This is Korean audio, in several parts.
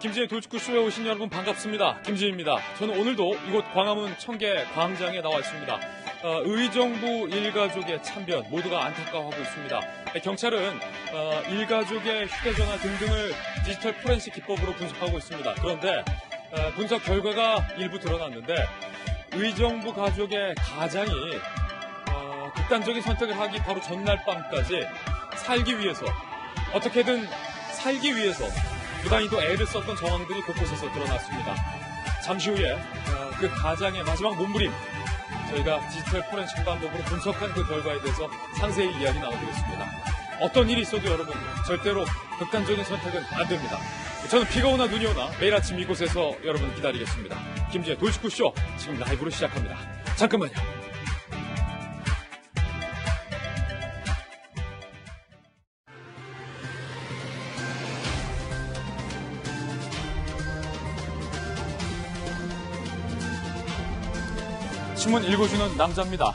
김지의 돌직구쇼에 오신 여러분 반갑습니다. 김지희입니다. 저는 오늘도 이곳 광화문 청계 광장에 나와 있습니다. 의정부 일가족의 참변 모두가 안타까워하고 있습니다. 경찰은 일가족의 휴대전화 등등을 디지털 포렌식 기법으로 분석하고 있습니다. 그런데 분석 결과가 일부 드러났는데 의정부 가족의 가장이 극단적인 선택을 하기 바로 전날 밤까지 살기 위해서 어떻게든 살기 위해서 무단히도 애를 썼던 정황들이 곳곳에서 드러났습니다. 잠시 후에 그 가장의 마지막 몸부림 저희가 디지털 포렌식 방법으로 분석한 그 결과에 대해서 상세히 이야기 나눠보겠습니다. 어떤 일이 있어도 여러분 절대로 극단적인 선택은 안 됩니다. 저는 비가 오나 눈이 오나 매일 아침 이곳에서 여러분 기다리겠습니다. 김지의 돌직구쇼 지금 라이브로 시작합니다. 잠깐만요. 신문 읽어주는 남자입니다.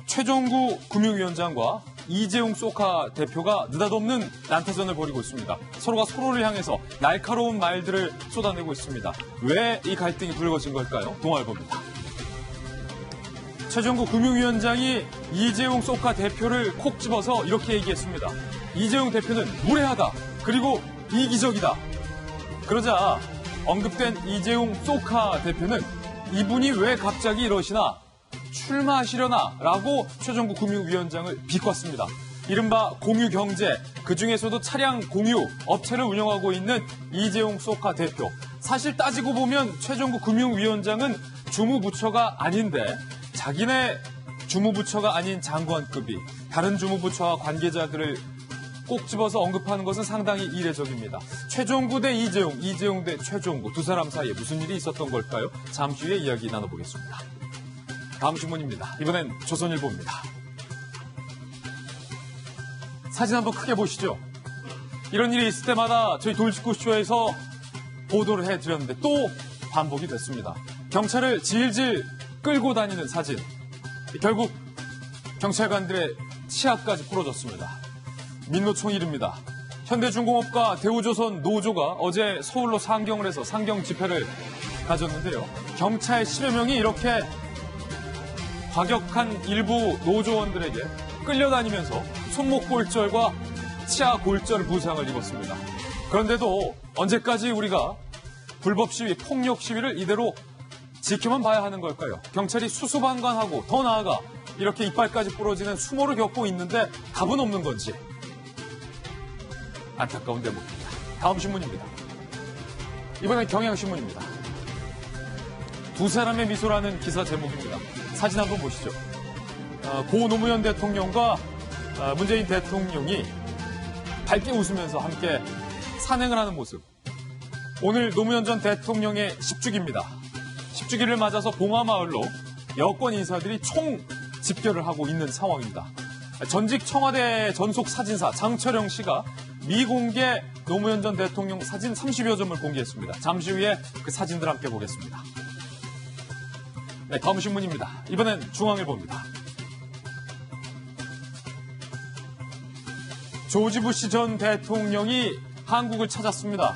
최종구 금융위원장과 이재용 소카 대표가 느닷없는 난타전을 벌이고 있습니다. 서로가 서로를 향해서 날카로운 말들을 쏟아내고 있습니다. 왜 이 갈등이 불거진 걸까요? 동아일보입니다. 최종구 금융위원장이 이재용 소카 대표를 콕 집어서 이렇게 얘기했습니다. 이재용 대표는 무례하다. 그리고 이기적이다. 그러자 언급된 이재용 소카 대표는 이분이 왜 갑자기 이러시나 출마하시려나 라고 최종구 금융위원장을 비꼬았습니다. 이른바 공유경제, 그중에서도 차량 공유 업체를 운영하고 있는 이재용 소카 대표. 사실 따지고 보면 최종구 금융위원장은 주무부처가 아닌데 자기네 주무부처가 아닌 장관급이 다른 주무부처와 관계자들을 꼭 집어서 언급하는 것은 상당히 이례적입니다. 최종구 대 이재용, 이재용 대 최종구 두 사람 사이에 무슨 일이 있었던 걸까요? 잠시 후에 이야기 나눠보겠습니다. 다음 신문입니다. 이번엔 조선일보입니다. 사진 한번 크게 보시죠. 이런 일이 있을 때마다 저희 돌직구쇼에서 보도를 해드렸는데 또 반복이 됐습니다. 경찰을 질질 끌고 다니는 사진. 결국 경찰관들의 치아까지 부러졌습니다. 민노총일입니다. 현대중공업과 대우조선 노조가 어제 서울로 상경을 해서 상경 집회를 가졌는데요. 경찰 10여 명이 이렇게 과격한 일부 노조원들에게 끌려다니면서 손목골절과 치아골절 부상을 입었습니다. 그런데도 언제까지 우리가 불법 시위, 폭력 시위를 이대로 지켜만 봐야 하는 걸까요? 경찰이 수수방관하고 더 나아가 이렇게 이빨까지 부러지는 수모를 겪고 있는데 답은 없는 건지 안타까운 대목입니다. 다음 신문입니다. 이번엔 경향신문입니다. 두 사람의 미소라는 기사 제목입니다. 사진 한번 보시죠. 고 노무현 대통령과 문재인 대통령이 밝게 웃으면서 함께 산행을 하는 모습. 오늘 노무현 전 대통령의 10주기입니다. 10주기를 맞아서 봉화마을로 여권 인사들이 총 집결을 하고 있는 상황입니다. 전직 청와대 전속 사진사 장철영 씨가 미공개 노무현 전 대통령 사진 30여 점을 공개했습니다. 잠시 후에 그 사진들 함께 보겠습니다. 네, 다음 신문입니다. 이번엔 중앙일보입니다. 조지 부시 전 대통령이 한국을 찾았습니다.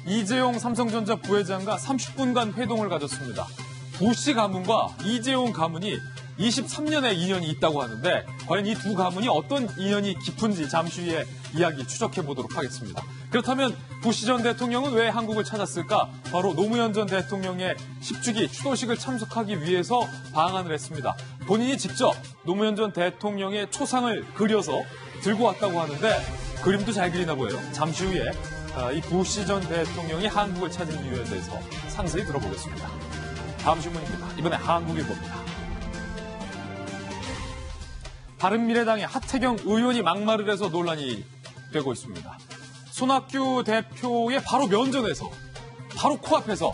이재용 삼성전자 부회장과 30분간 회동을 가졌습니다. 부시 가문과 이재용 가문이 23년의 인연이 있다고 하는데 과연 이 두 가문이 어떤 인연이 깊은지 잠시 후에 이야기 추적해 보도록 하겠습니다. 그렇다면 부시 전 대통령은 왜 한국을 찾았을까? 바로 노무현 전 대통령의 10주기 추도식을 참석하기 위해서 방한을 했습니다. 본인이 직접 노무현 전 대통령의 초상을 그려서 들고 왔다고 하는데 그림도 잘 그리나 보여요. 잠시 후에 이 부시 전 대통령이 한국을 찾은 이유에 대해서 상세히 들어보겠습니다. 다음 신문입니다. 이번에 한국일보입니다. 바른미래당의 하태경 의원이 막말을 해서 논란이 되고 있습니다. 손학규 대표의 바로 면전에서, 바로 코앞에서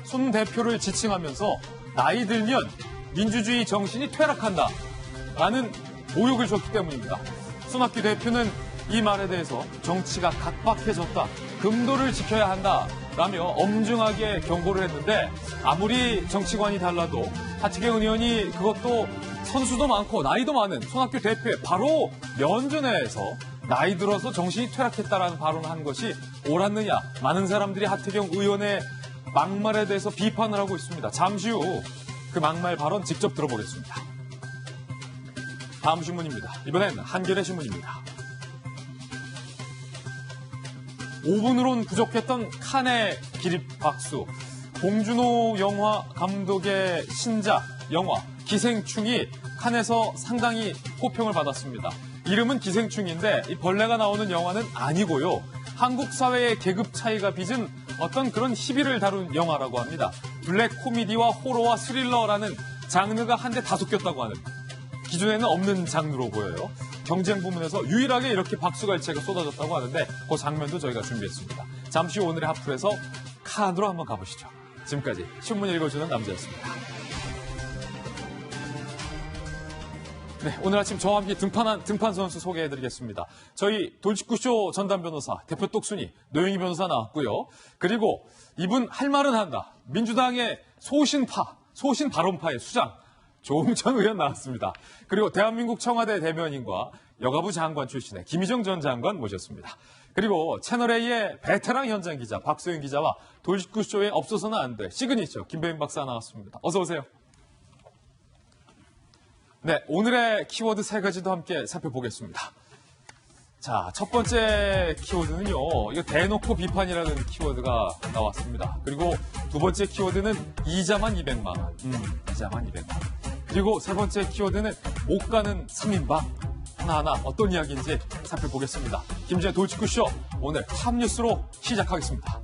손 대표를 지칭하면서 나이 들면 민주주의 정신이 퇴락한다 라는 모욕을 줬기 때문입니다. 손학규 대표는 이 말에 대해서 정치가 각박해졌다, 금도를 지켜야 한다 라며 엄중하게 경고를 했는데 아무리 정치관이 달라도 하태경 의원이 그것도 선수도 많고 나이도 많은 손학규 대표의 바로 면전에서 나이 들어서 정신이 퇴락했다라는 발언을 한 것이 옳았느냐. 많은 사람들이 하태경 의원의 막말에 대해서 비판을 하고 있습니다. 잠시 후 그 막말 발언 직접 들어보겠습니다. 다음 신문입니다. 이번엔 한겨레 신문입니다. 5분으론 부족했던 칸의 기립 박수. 봉준호 영화 감독의 신작 영화 기생충이 칸에서 상당히 호평을 받았습니다. 이름은 기생충인데 이 벌레가 나오는 영화는 아니고요. 한국 사회의 계급 차이가 빚은 어떤 그런 시비를 다룬 영화라고 합니다. 블랙 코미디와 호러와 스릴러라는 장르가 한데 다 섞였다고 하는, 기존에는 없는 장르로 보여요. 경쟁 부문에서 유일하게 이렇게 박수갈채가 쏟아졌다고 하는데 그 장면도 저희가 준비했습니다. 잠시 후 오늘의 하프에서 칸으로 한번 가보시죠. 지금까지 신문 읽어주는 남자였습니다. 네, 오늘 아침 저와 함께 등판 선수 소개해드리겠습니다. 저희 돌직구쇼 전담 변호사, 대표 똑순이 노영희 변호사 나왔고요. 그리고 이분 할 말은 한다. 민주당의 소신 발언파의 수장 조홍천 의원 나왔습니다. 그리고 대한민국 청와대 대변인과 여가부 장관 출신의 김희정 전 장관 모셨습니다. 그리고 채널A의 베테랑 현장 기자 박소영 기자와 돌직구쇼에 없어서는 안 돼 시그니처 김배인 박사 나왔습니다. 어서 오세요. 네, 오늘의 키워드 3가지도 함께 살펴보겠습니다. 자, 첫 번째 키워드는요, 이거 대놓고 비판이라는 키워드가 나왔습니다. 그리고 두 번째 키워드는 이자만 200만 원. 이자만 200만 원. 그리고 세 번째 키워드는 못 가는 3인방. 하나하나 어떤 이야기인지 살펴보겠습니다. 김지의 돌직구쇼, 오늘 탑뉴스로 시작하겠습니다.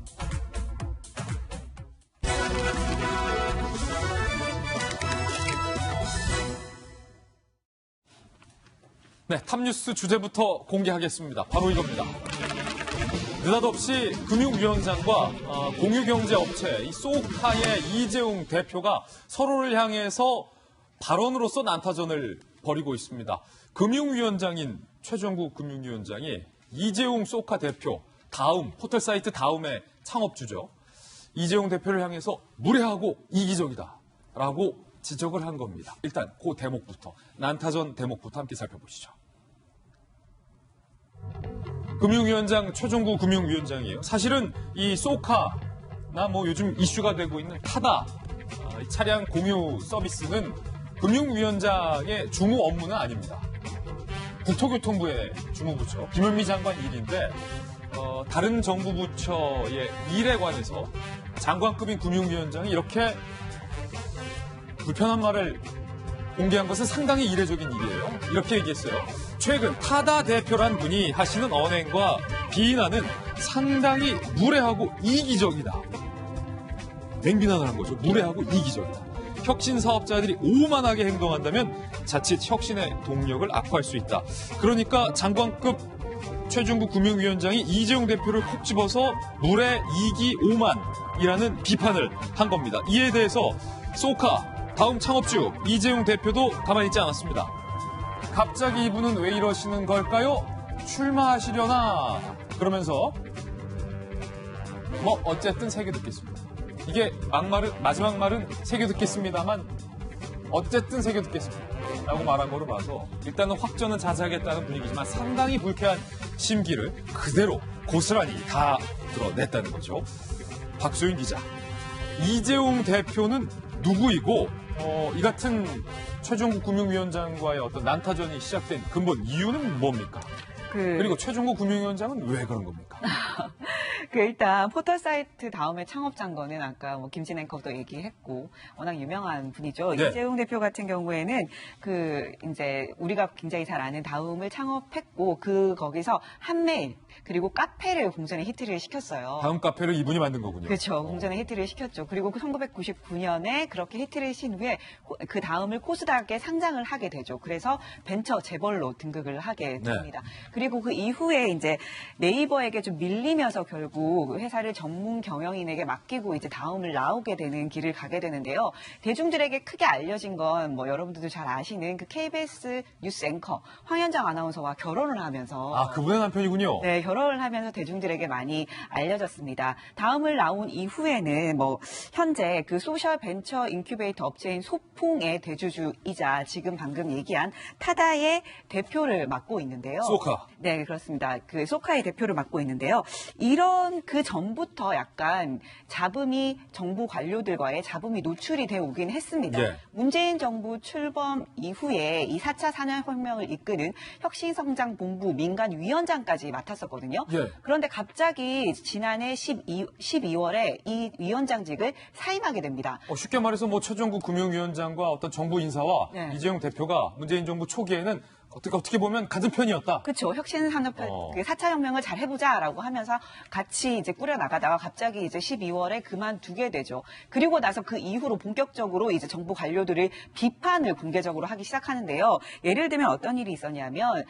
네, 탑뉴스 주제부터 공개하겠습니다. 바로 이겁니다. 느닷없이 금융위원장과 공유경제업체 이 소카의 이재용 대표가 서로를 향해서 발언으로서 난타전을 벌이고 있습니다. 금융위원장인 최종국 금융위원장이 이재용 소카 대표, 포털사이트 다음의 창업주죠. 이재용 대표를 향해서 무례하고 이기적이다라고 지적을 한 겁니다. 일단 그 대목부터, 난타전 대목부터 함께 살펴보시죠. 금융위원장 최종구 금융위원장이에요. 사실은 이 소카나 요즘 이슈가 되고 있는 타다 차량 공유 서비스는 금융위원장의 주무 업무는 아닙니다. 국토교통부의 주무부처 김현미 장관 일인데 다른 정부 부처의 일에 관해서 장관급인 금융위원장이 이렇게 불편한 말을 공개한 것은 상당히 이례적인 일이에요. 이렇게 얘기했어요. 최근 타다 대표란 분이 하시는 언행과 비난은 상당히 무례하고 이기적이다. 맹비난을 한 거죠. 무례하고 이기적이다. 혁신 사업자들이 오만하게 행동한다면 자칫 혁신의 동력을 악화할 수 있다. 그러니까 장관급 최종구 금융위원장이 이재용 대표를 콕 집어서 무례, 이기, 오만이라는 비판을 한 겁니다. 이에 대해서 소카 다음 창업주 이재용 대표도 가만히 있지 않았습니다. 갑자기 이분은 왜 이러시는 걸까요? 출마하시려나? 그러면서 어쨌든 새겨 듣겠습니다. 이게 마지막 말은 새겨 듣겠습니다만 어쨌든 새겨 듣겠습니다. 라고 말한 거로 봐서 일단은 확전은 자제하겠다는 분위기지만 상당히 불쾌한 심기를 그대로 고스란히 다 드러냈다는 거죠. 박소영 기자, 이재용 대표는 누구이고 이 같은 최종국 금융위원장과의 어떤 난타전이 시작된 근본 이유는 뭡니까? 그리고 최종국 금융위원장은 왜 그런 겁니까? 일단 포털사이트 다음에 창업자인 거는 아까 김진 앵커도 얘기했고 워낙 유명한 분이죠. 네. 이재용 대표 같은 경우에는 이제 우리가 굉장히 잘 아는 다음을 창업했고 거기서 한메일 그리고 카페를 공전에 히트를 시켰어요. 다음 카페를 이분이 만든 거군요. 그렇죠. 공전에 히트를 시켰죠. 그리고 1999년에 그렇게 히트를 신 후에 그 다음을 코스닥에 상장을 하게 되죠. 그래서 벤처 재벌로 등극을 하게 됩니다. 네. 그리고 그 이후에 이제 네이버에게 좀 밀리면서 결국 결국 회사를 전문 경영인에게 맡기고 이제 다음을 나오게 되는 길을 가게 되는데요. 대중들에게 크게 알려진 건 뭐 여러분들도 잘 아시는 그 KBS 뉴스 앵커 황현정 아나운서와 결혼을 하면서 아, 그분의 남편이군요. 네, 결혼을 하면서 대중들에게 많이 알려졌습니다. 다음을 나온 이후에는 뭐 현재 그 소셜 벤처 인큐베이터 업체인 소풍의 대주주이자 지금 방금 얘기한 타다의 대표를 맡고 있는데요. 소카. 네, 그렇습니다. 그 소카의 대표를 맡고 있는데요. 이런 그 전부터 약간 자금이 정부 관료들과의 자금이 노출이 되어 오긴 했습니다. 예. 문재인 정부 출범 이후에 이 4차 산업혁명을 이끄는 혁신성장본부 민간위원장까지 맡았었거든요. 예. 그런데 갑자기 지난해 12월에 이 위원장직을 사임하게 됩니다. 쉽게 말해서 뭐 최종국 금융위원장과 어떤 정부 인사와 네. 이재용 대표가 문재인 정부 초기에는 어떻게 보면 같은 편이었다. 그렇죠. 혁신산업 그 4차 혁명을 잘 해보자라고 하면서 같이 이제 꾸려나가다가 갑자기 이제 12월에 그만두게 되죠. 그리고 나서 그 이후로 본격적으로 이제 정부 관료들을 비판을 공개적으로 하기 시작하는데요. 예를 들면 어떤 일이 있었냐면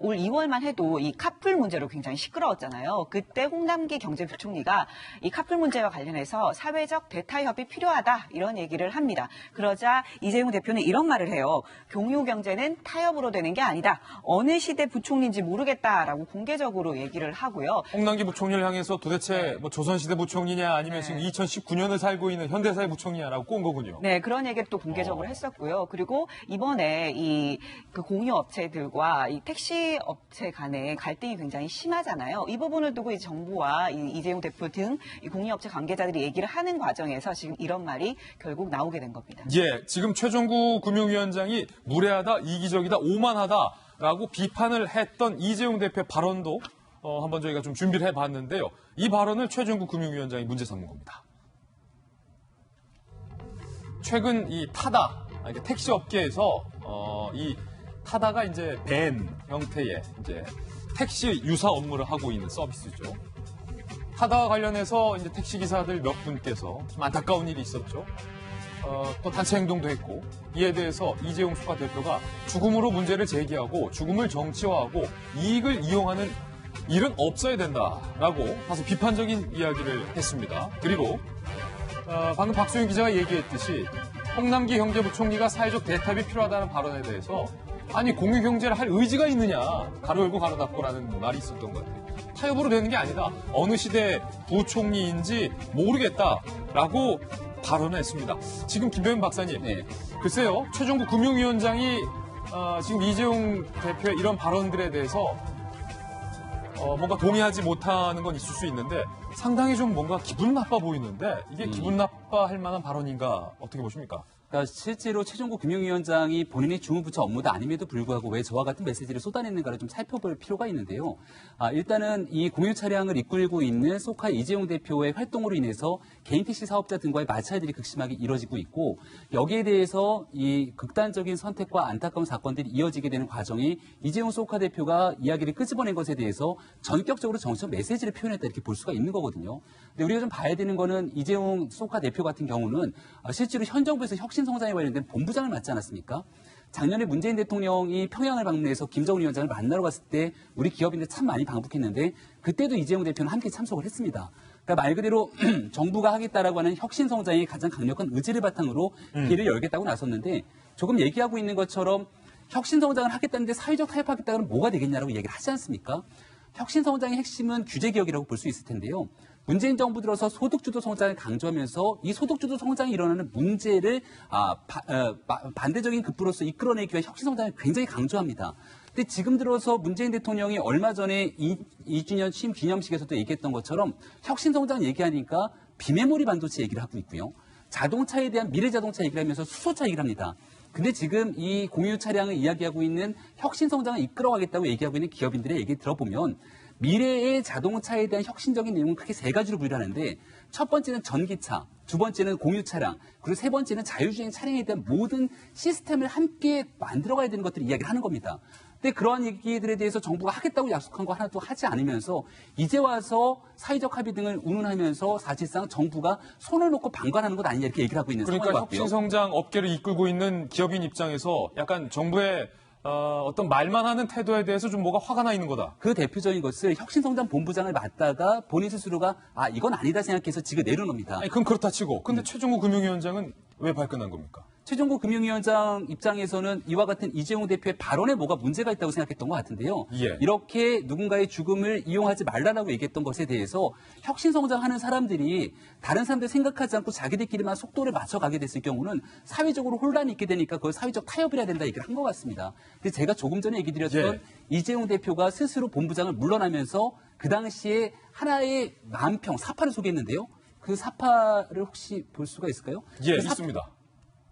올 2월만 해도 이 카풀 문제로 굉장히 시끄러웠잖아요. 그때 홍남기 경제부총리가 이 카풀 문제와 관련해서 사회적 대타협이 필요하다 이런 얘기를 합니다. 그러자 이재용 대표는 이런 말을 해요. 공유 경제는 타협으로 되는 게 아니다. 어느 시대 부총리인지 모르겠다라고 공개적으로 얘기를 하고요. 홍남기 부총리를 향해서 도대체 뭐 조선시대 부총리냐 아니면 지금 2019년을 살고 있는 현대사의 부총리냐라고 꼰 거군요. 네, 그런 얘기를 또 공개적으로 했었고요. 그리고 이번에 그 공유 업체들과 이 택시 업체 간의 갈등이 굉장히 심하잖아요. 이 부분을 두고 이제 정부와 이재용 대표 등 이 공유업체 관계자들이 얘기를 하는 과정에서 지금 이런 말이 결국 나오게 된 겁니다. 예, 지금 최종구 금융위원장이 무례하다, 이기적이다, 오만하다라고 비판을 했던 이재용 대표 발언도 한번 저희가 좀 준비를 해봤는데요. 이 발언을 최종구 금융위원장이 문제 삼은 겁니다. 최근 이 타다, 택시 업계에서 이 타다가 이제 밴 형태의 이제 택시 유사 업무를 하고 있는 서비스죠. 타다와 관련해서 이제 택시 기사들 몇 분께서 좀 안타까운 일이 있었죠. 또 단체 행동도 했고 이에 대해서 이재용 소카 대표가 죽음으로 문제를 제기하고 죽음을 정치화하고 이익을 이용하는 일은 없어야 된다라고 다소 비판적인 이야기를 했습니다. 그리고 방금 박수영 기자가 얘기했듯이 홍남기 경제부총리가 사회적 대타협이 필요하다는 발언에 대해서 아니 공유경제를 할 의지가 있느냐 가로 열고 가로 닫고라는 말이 있었던 것 같아요. 타협으로 되는 게 아니다. 어느 시대 부총리인지 모르겠다라고 발언을 했습니다. 지금 김병현 박사님, 글쎄요 최종구 금융위원장이 지금 이재용 대표의 이런 발언들에 대해서 뭔가 동의하지 못하는 건 있을 수 있는데 상당히 좀 뭔가 기분 나빠 보이는데 이게 기분 나빠할 만한 발언인가 어떻게 보십니까? 그러니까 실제로 최종구 금융위원장이 본인의 주무부처 업무도 아님에도 불구하고 왜 저와 같은 메시지를 쏟아냈는가를 좀 살펴볼 필요가 있는데요. 일단은 이 공유 차량을 이끌고 있는 소카 이재용 대표의 활동으로 인해서 개인 택시 사업자 등과의 마찰들이 극심하게 이뤄지고 있고 여기에 대해서 이 극단적인 선택과 안타까운 사건들이 이어지게 되는 과정이 이재용 소카 대표가 이야기를 끄집어낸 것에 대해서 전격적으로 정치적 메시지를 표현했다 이렇게 볼 수가 있는 거거든요. 근데 우리가 좀 봐야 되는 거는 이재용 소카 대표 같은 경우는 실제로 현 정부에서 혁신 성장에 관련된 본부장을 맡지 않았습니까? 작년에 문재인 대통령이 평양을 방문해서 김정은 위원장을 만나러 갔을 때 우리 기업인들 참 많이 방북했는데 그때도 이재용 대표는 함께 참석을 했습니다. 그러니까 말 그대로 정부가 하겠다라고 하는 혁신 성장의 가장 강력한 의지를 바탕으로 길을 열겠다고 나섰는데 조금 얘기하고 있는 것처럼 혁신 성장을 하겠다는데 사회적 타협하겠다는 뭐가 되겠냐라고 얘기를 하지 않습니까? 혁신 성장의 핵심은 규제 개혁이라고 볼 수 있을 텐데요. 문재인 정부 들어서 소득주도 성장을 강조하면서 이 소득주도 성장이 일어나는 문제를 반대적인 급부로서 이끌어내기 위한 혁신 성장을 굉장히 강조합니다. 근데 지금 들어서 문재인 대통령이 얼마 전에 2주년 취임 기념식에서도 얘기했던 것처럼 혁신 성장 얘기하니까 비메모리 반도체 얘기를 하고 있고요. 자동차에 대한 미래 자동차 얘기를 하면서 수소차 얘기를 합니다. 근데 지금 이 공유 차량을 이야기하고 있는 혁신 성장을 이끌어가겠다고 얘기하고 있는 기업인들의 얘기 들어보면 미래의 자동차에 대한 혁신적인 내용은 크게 세 가지로 분류하는데 첫 번째는 전기차, 두 번째는 공유 차량, 그리고 세 번째는 자율주행 차량에 대한 모든 시스템을 함께 만들어가야 되는 것들을 이야기를 하는 겁니다. 근데 그러한 얘기들에 대해서 정부가 하겠다고 약속한 거 하나도 하지 않으면서 이제 와서 사회적 합의 등을 운운하면서 사실상 정부가 손을 놓고 방관하는 것 아니냐 이렇게 얘기를 하고 있는 상황인 것 그러니까 같고요. 혁신성장 업계를 이끌고 있는 기업인 입장에서 약간 정부의 어떤 말만 하는 태도에 대해서 좀 뭐가 화가 나 있는 거다. 그 대표적인 것을 혁신성장본부장을 맡다가 본인 스스로가 이건 아니다 생각해서 직을 내려놓습니다. 아니, 그럼 그렇다 치고. 근데 최종구 금융위원장은 왜 발끈한 겁니까? 최종구 금융위원장 입장에서는 이와 같은 이재용 대표의 발언에 뭐가 문제가 있다고 생각했던 것 같은데요. 예. 이렇게 누군가의 죽음을 이용하지 말라라고 얘기했던 것에 대해서 혁신성장하는 사람들이 다른 사람들 생각하지 않고 자기들끼리만 속도를 맞춰가게 됐을 경우는 사회적으로 혼란이 있게 되니까 그걸 사회적 타협을 해야 된다 얘기를 한 것 같습니다. 근데 제가 조금 전에 얘기 드렸던 예. 이재용 대표가 스스로 본부장을 물러나면서 그 당시에 하나의 만평 사파를 소개했는데요. 그 사파를 혹시 볼 수가 있을까요? 예, 그 있습니다.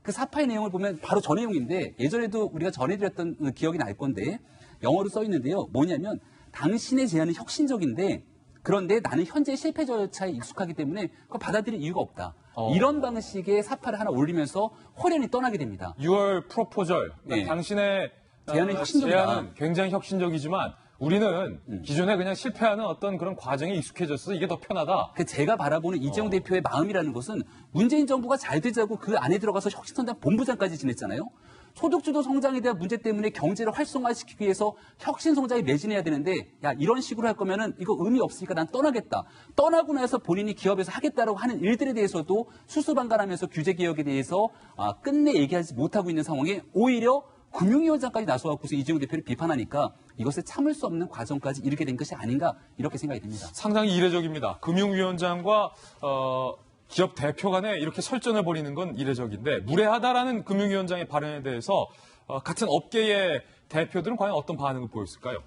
그 사파의 내용을 보면 바로 저 내용인데 예전에도 우리가 전해드렸던 기억이 날 건데 영어로 써 있는데요. 뭐냐면 당신의 제안은 혁신적인데 그런데 나는 현재 실패 절차에 익숙하기 때문에 그걸 받아들일 이유가 없다. 이런 방식의 사파를 하나 올리면서 호련히 떠나게 됩니다. 6월 프로포절. 그러니까 네. 당신의 제안은 혁신적이다. 제안은 굉장히 혁신적이지만 우리는 기존에 그냥 실패하는 어떤 그런 과정에 익숙해졌어. 이게 더 편하다. 그 제가 바라보는 이재용 대표의 마음이라는 것은 문재인 정부가 잘 되자고 그 안에 들어가서 혁신성장 본부장까지 지냈잖아요. 소득주도 성장에 대한 문제 때문에 경제를 활성화시키기 위해서 혁신성장에 매진해야 되는데 야 이런 식으로 할 거면은 이거 의미 없으니까 난 떠나겠다. 떠나고 나서 본인이 기업에서 하겠다라고 하는 일들에 대해서도 수수방관하면서 규제개혁에 대해서 끝내 얘기하지 못하고 있는 상황에 오히려 금융위원장까지 나서갖고서 이재용 대표를 비판하니까 이것을 참을 수 없는 과정까지 이르게 된 것이 아닌가 이렇게 생각이 듭니다. 상당히 이례적입니다. 금융위원장과 기업 대표 간에 이렇게 설전을 벌이는 건 이례적인데 무례하다라는 금융위원장의 발언에 대해서 같은 업계의 대표들은 과연 어떤 반응을 보였을까요?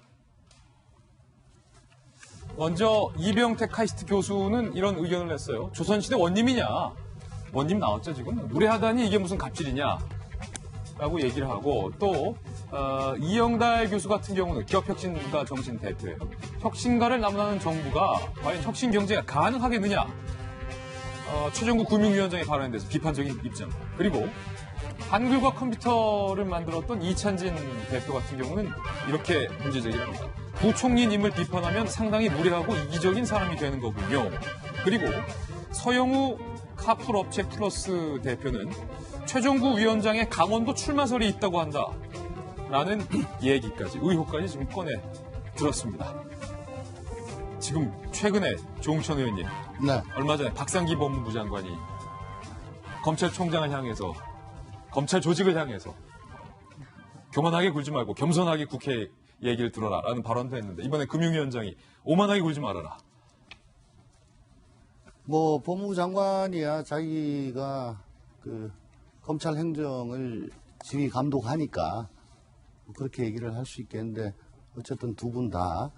먼저 이병택 카이스트 교수는 이런 의견을 냈어요. 조선시대 원님이냐? 원님 나왔죠 지금? 무례하다니 이게 무슨 갑질이냐? 라고 얘기를 하고 또 이영달 교수 같은 경우는 기업혁신가 정신 대표예요. 혁신가를 남나는 정부가 과연 혁신 경제가 가능하겠느냐? 최종구 금융위원장의 발언에 대해서 비판적인 입장. 그리고 한글과 컴퓨터를 만들었던 이찬진 대표 같은 경우는 이렇게 문제제기를 합니다. 부총리님을 비판하면 상당히 무례하고 이기적인 사람이 되는 거군요. 그리고 서영우 카풀 업체 플러스 대표는 최종구 위원장의 강원도 출마설이 있다고 한다. 라는 얘기까지, 의혹까지 지금 꺼내 들었습니다. 지금 최근에 조홍천 의원님, 네. 얼마 전에 박상기 법무부 장관이 검찰총장을 향해서, 검찰 조직을 향해서 교만하게 굴지 말고 겸손하게 국회 얘기를 들어라 라는 발언도 했는데 이번에 금융위원장이 오만하게 굴지 말아라. 뭐 법무부 장관이야 자기가 그 검찰 행정을 지휘 감독하니까 그렇게 얘기를 할 수 있겠는데 어쨌든 두 분 다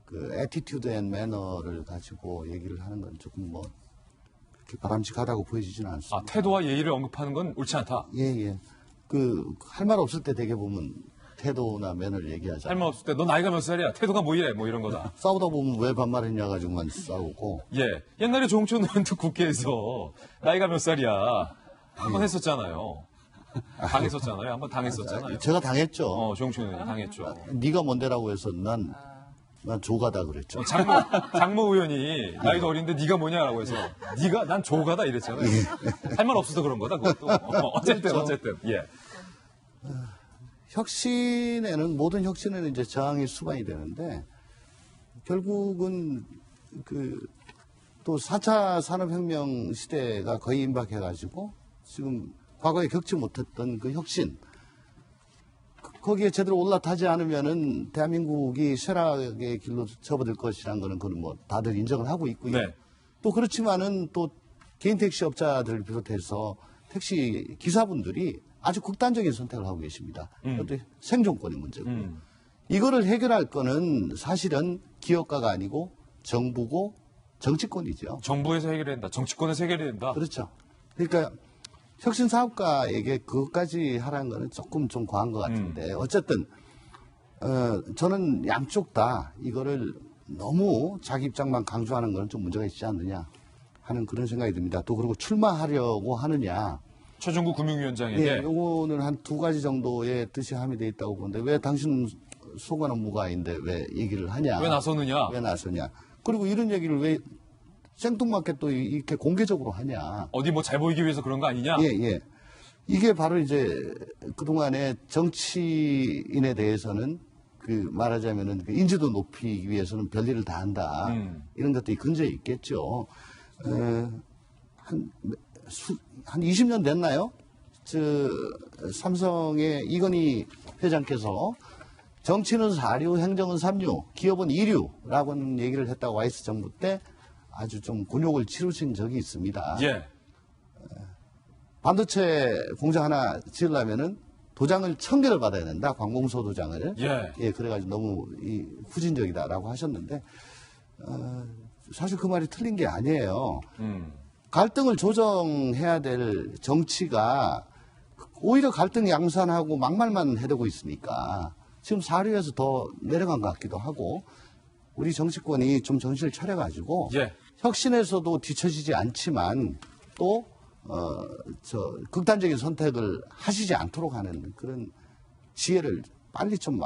그 애티튜드 앤 매너를 가지고 얘기를 하는 건 조금 뭐 그렇게 바람직하다고 보여지지는 않습니다. 태도와 예의를 언급하는 건 옳지 않다. 예. 그 할 말 없을 때 되게 보면 태도나 매너를 얘기하잖아요. 할 말 없을 때 너 나이가 몇 살이야? 태도가 뭐 이래? 뭐 이런 거다. 싸우다 보면 왜 반말했냐 가지고만 싸우고. 예. 옛날에 조홍천 의원도 국회에서 나이가 몇 살이야? 한번 했었잖아요. 당했었잖아요. 한번 당했었잖아요. 제가 당했죠. 조홍천 의원이 당했죠. 네가 뭔데라고 해서 난 조가다 그랬죠. 장모 의원이 나이도 어린데 네가 뭐냐라고 해서 난 조가다 이랬잖아요. 할 말 없어서 그런 거다 그것도. 어쨌든 예. 혁신에는 모든 혁신에는 이제 저항이 수반이 되는데 결국은 또 4차 산업혁명 시대가 거의 임박해가지고 지금 과거에 겪지 못했던 그 혁신 거기에 제대로 올라타지 않으면은 대한민국이 쇠락의 길로 접어들 것이라는 거는 그건 뭐 다들 인정을 하고 있고요. 네. 또 그렇지만은 또 개인 택시 업자들을 비롯해서 택시 기사분들이 아주 극단적인 선택을 하고 계십니다. 그것도 생존권의 문제고. 이거를 해결할 거는 사실은 기업가가 아니고 정부고 정치권이죠. 정부에서 해결해야 된다. 정치권에서 해결해야 된다. 그렇죠. 그러니까 혁신 사업가에게 그것까지 하라는 거는 조금 좀 과한 것 같은데 어쨌든 저는 양쪽 다 이거를 너무 자기 입장만 강조하는 거는 좀 문제가 있지 않느냐 하는 그런 생각이 듭니다. 또 그리고 출마하려고 하느냐. 최종구 금융위원장에게. 예, 요거는 한 두 가지 정도의 뜻이 함유되어 있다고 보는데 왜 당신은 소관 업무가인데 왜 얘기를 하냐. 왜 나서느냐. 왜 나서냐. 그리고 이런 얘기를 왜 생뚱맞게 또 이렇게 공개적으로 하냐. 어디 뭐 잘 보이기 위해서 그런 거 아니냐. 예. 이게 바로 이제 그동안에 정치인에 대해서는 그 말하자면은 그 인지도 높이기 위해서는 별일을 다 한다. 이런 것들이 근저에 있겠죠. 한 20년 됐나요? 삼성의 이건희 회장께서 정치는 사류, 행정은 삼류, 기업은 이류라고는 얘기를 했다고 YS 정부 때 아주 좀 곤욕을 치르신 적이 있습니다. 예. 반도체 공장 하나 지으려면은 도장을 1000개를 받아야 된다. 관공서 도장을. 예. 그래가지고 너무 후진적이다라고 하셨는데, 사실 그 말이 틀린 게 아니에요. 갈등을 조정해야 될 정치가 오히려 갈등 양산하고 막말만 해대고 있으니까 지금 사류에서 더 내려간 것 같기도 하고 우리 정치권이 좀 정신을 차려가지고 예. 혁신에서도 뒤처지지 않지만 또 극단적인 선택을 하시지 않도록 하는 그런 지혜를 빨리 좀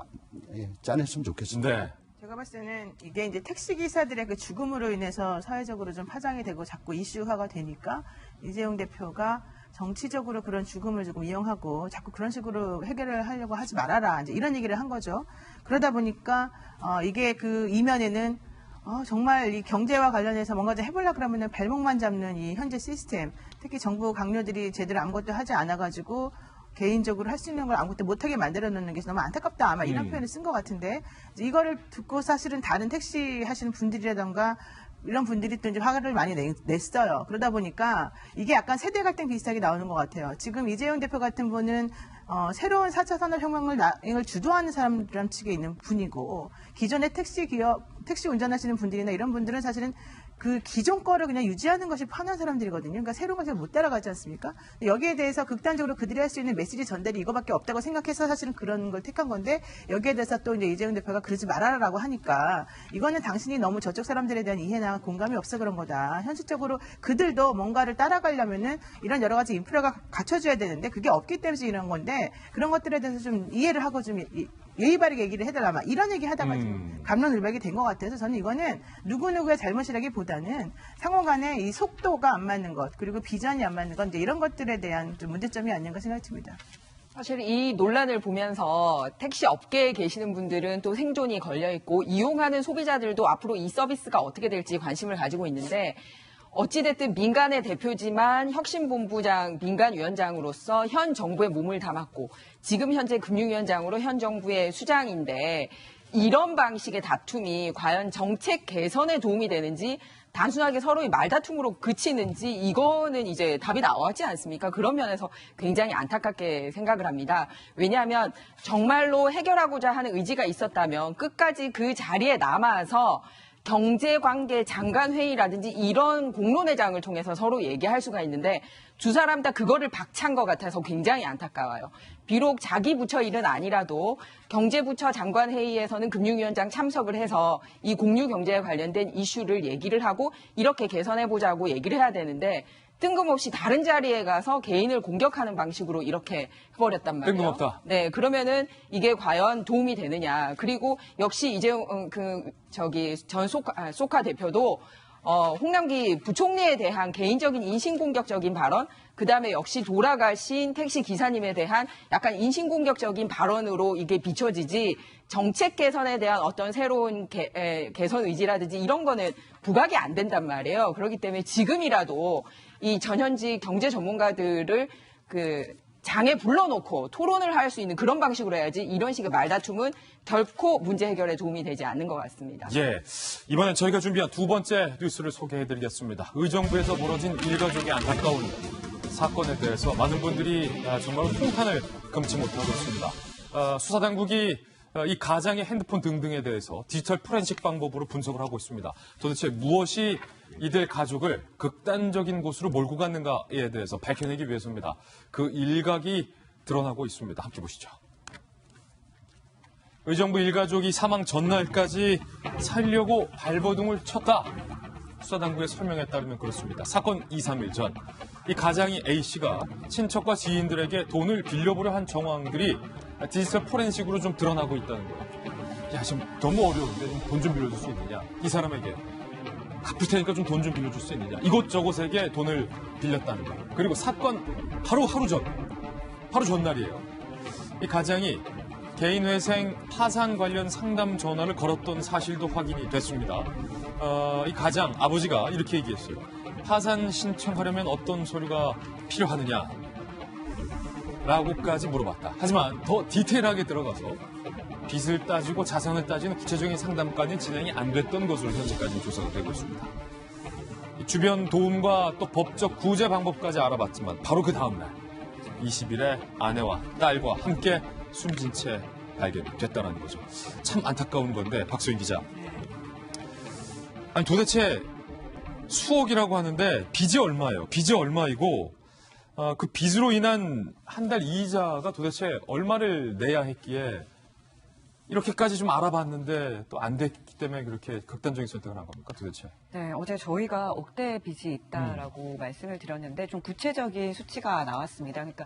짜냈으면 좋겠습니다. 네. 제가 봤을 때는 이게 이제 택시기사들의 그 죽음으로 인해서 사회적으로 좀 파장이 되고 자꾸 이슈화가 되니까 이재용 대표가 정치적으로 그런 죽음을 조금 이용하고 자꾸 그런 식으로 해결을 하려고 하지 말아라. 이제 이런 얘기를 한 거죠. 그러다 보니까 이게 그 이면에는 정말 이 경제와 관련해서 뭔가 좀 해보려고 그러면은 발목만 잡는 이 현재 시스템, 특히 정부 강요들이 제대로 아무것도 하지 않아가지고 개인적으로 할 수 있는 걸 아무것도 못하게 만들어 놓는 게 너무 안타깝다. 아마 이런 표현을 쓴 것 같은데 이거를 듣고 사실은 다른 택시 하시는 분들이라던가 이런 분들이 또 이제 화를 많이 냈어요. 그러다 보니까 이게 약간 세대 갈등 비슷하게 나오는 것 같아요. 지금 이재용 대표 같은 분은 새로운 4차 산업혁명을 주도하는 사람 측에 있는 분이고 기존의 택시 운전하시는 분들이나 이런 분들은 사실은 그 기존 거를 그냥 유지하는 것이 편한 사람들이거든요. 그러니까 새로운 것을 못 따라가지 않습니까? 여기에 대해서 극단적으로 그들이 할 수 있는 메시지 전달이 이거밖에 없다고 생각해서 사실은 그런 걸 택한 건데 여기에 대해서 또 이제 이재용 대표가 그러지 말아라라고 하니까 이거는 당신이 너무 저쪽 사람들에 대한 이해나 공감이 없어 그런 거다. 현실적으로 그들도 뭔가를 따라가려면은 이런 여러 가지 인프라가 갖춰줘야 되는데 그게 없기 때문에 이런 건데 그런 것들에 대해서 좀 이해를 하고 좀 예의 바르게 얘기를 해달라. 막 이런 얘기 하다가 좀 갑론을박이 된 것 같아서 저는 이거는 누구누구의 잘못이라기보다는 상호 간에 이 속도가 안 맞는 것 그리고 비전이 안 맞는 것 이제 이런 것들에 대한 좀 문제점이 아닌가 생각이 듭니다. 사실 이 논란을 보면서 택시 업계에 계시는 분들은 또 생존이 걸려 있고 이용하는 소비자들도 앞으로 이 서비스가 어떻게 될지 관심을 가지고 있는데 어찌됐든 민간의 대표지만 혁신본부장 민간위원장으로서 현 정부에 몸을 담았고 지금 현재 금융위원장으로 현 정부의 수장인데 이런 방식의 다툼이 과연 정책 개선에 도움이 되는지 단순하게 서로의 말다툼으로 그치는지 이거는 이제 답이 나오지 않습니까? 그런 면에서 굉장히 안타깝게 생각을 합니다. 왜냐하면 정말로 해결하고자 하는 의지가 있었다면 끝까지 그 자리에 남아서 경제관계 장관회의라든지 이런 공론회장을 통해서 서로 얘기할 수가 있는데 두 사람 다 그거를 박찬 것 같아서 굉장히 안타까워요. 비록 자기 부처 일은 아니라도 경제부처 장관회의에서는 금융위원장 참석을 해서 이 공유경제에 관련된 이슈를 얘기를 하고 이렇게 개선해보자고 얘기를 해야 되는데 뜬금없이 다른 자리에 가서 개인을 공격하는 방식으로 이렇게 해버렸단 말이에요. 뜬금없다. 네, 그러면은 이게 과연 도움이 되느냐. 그리고 역시 이재용 전 소카 대표도 홍남기 부총리에 대한 개인적인 인신공격적인 발언, 그 다음에 역시 돌아가신 택시 기사님에 대한 약간 인신공격적인 발언으로 이게 비춰지지 정책 개선에 대한 어떤 새로운 개선 의지라든지 이런 거는 부각이 안 된단 말이에요. 그렇기 때문에 지금이라도 이 전현직 경제 전문가들을 장에 불러놓고 토론을 할 수 있는 그런 방식으로 해야지 이런 식의 말다툼은 결코 문제 해결에 도움이 되지 않는 것 같습니다. 예, 이번엔 저희가 준비한 두 번째 뉴스를 소개해드리겠습니다. 의정부에서 벌어진 일가족의 안타까운 사건에 대해서 많은 분들이 정말 통탄을 금치 못하고 있습니다. 수사당국이 이 가장의 핸드폰 등등에 대해서 디지털 포렌식 방법으로 분석을 하고 있습니다. 도대체 무엇이 이들 가족을 극단적인 곳으로 몰고 갔는가에 대해서 밝혀내기 위해서입니다. 그 일각이 드러나고 있습니다. 함께 보시죠. 의정부 일가족이 사망 전날까지 살려고 발버둥을 쳤다. 수사당국의 설명에 따르면 그렇습니다. 사건 2, 3일 전 이 가장이 A씨가 친척과 지인들에게 돈을 빌려보려 한 정황들이 디지털 포렌식으로 좀 드러나고 있다는 거예요. 야, 지금 너무 어려운데 돈 좀 빌려줄 수 있느냐? 이 사람에게 갚을 테니까 좀 돈 좀 빌려줄 수 있느냐? 이곳저곳에게 돈을 빌렸다는 거예요. 그리고 사건 바로 하루 전 바로 전날이에요. 이 가장이 개인회생 파산 관련 상담 전화를 걸었던 사실도 확인이 됐습니다. 이 가장 아버지가 이렇게 얘기했어요. 파산 신청하려면 어떤 서류가 필요하느냐? 라고까지 물어봤다. 하지만 더 디테일하게 들어가서 빚을 따지고 자산을 따지는 구체적인 상담까지는 진행이 안 됐던 것으로 현재까지 조사가 되고 있습니다. 주변 도움과 또 법적 구제 방법까지 알아봤지만 바로 그 다음날 20일에 아내와 딸과 함께 숨진 채 발견됐다는 거죠. 참 안타까운 건데 박소희 기자. 아니 도대체 수억이라고 하는데 빚이 얼마예요? 빚이 얼마이고 그 빚으로 인한 한 달 이자가 도대체 얼마를 내야 했기에 이렇게까지 좀 알아봤는데 또 안 됐기 때문에 그렇게 극단적인 선택을 한 겁니까 도대체? 네, 어제 저희가 억대 빚이 있다라고 말씀을 드렸는데 좀 구체적인 수치가 나왔습니다. 그러니까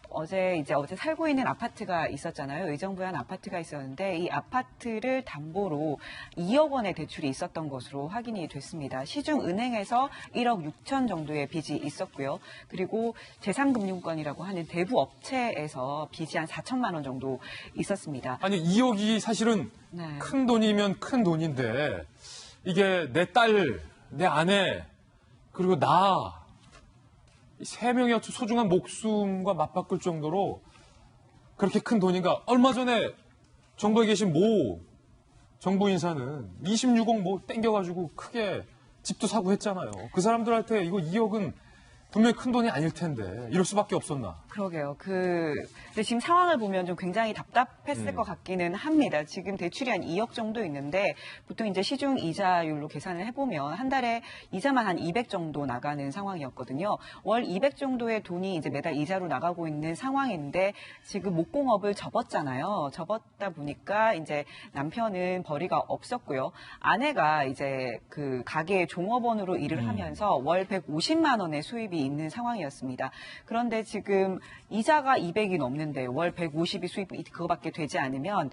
어제 살고 있는 아파트가 있었잖아요. 의정부에 한 아파트가 있었는데 이 아파트를 담보로 2억 원의 대출이 있었던 것으로 확인이 됐습니다. 시중은행에서 1억 6천 정도의 빚이 있었고요. 그리고 제3금융권이라고 하는 대부 업체에서 빚이 한 4천만 원 정도 있었습니다. 아니 2억이 사실은 네. 큰 돈이면 큰 돈인데 이게 내 딸, 내 아내 그리고 나 세 명의 소중한 목숨과 맞바꿀 정도로 그렇게 큰 돈인가? 얼마 전에 정부에 계신 모 정부 인사는 26억 뭐 땡겨가지고 크게 집도 사고 했잖아요. 그 사람들한테 이거 2억은 분명히 큰 돈이 아닐 텐데 이럴 수밖에 없었나? 그러게요. 근데 지금 상황을 보면 좀 굉장히 답답했을 것 같기는 합니다. 지금 대출이 한 2억 정도 있는데 보통 이제 시중 이자율로 계산을 해보면 한 달에 이자만 한 200 정도 나가는 상황이었거든요. 월 200 정도의 돈이 이제 매달 이자로 나가고 있는 상황인데 지금 목공업을 접었잖아요. 접었다 보니까 이제 남편은 벌이가 없었고요. 아내가 이제 그 가게 종업원으로 일을 하면서 월 150만 원의 수입이 있는 상황이었습니다. 그런데 지금 이자가 200이 넘는데 월 150이 수입이 그거밖에 되지 않으면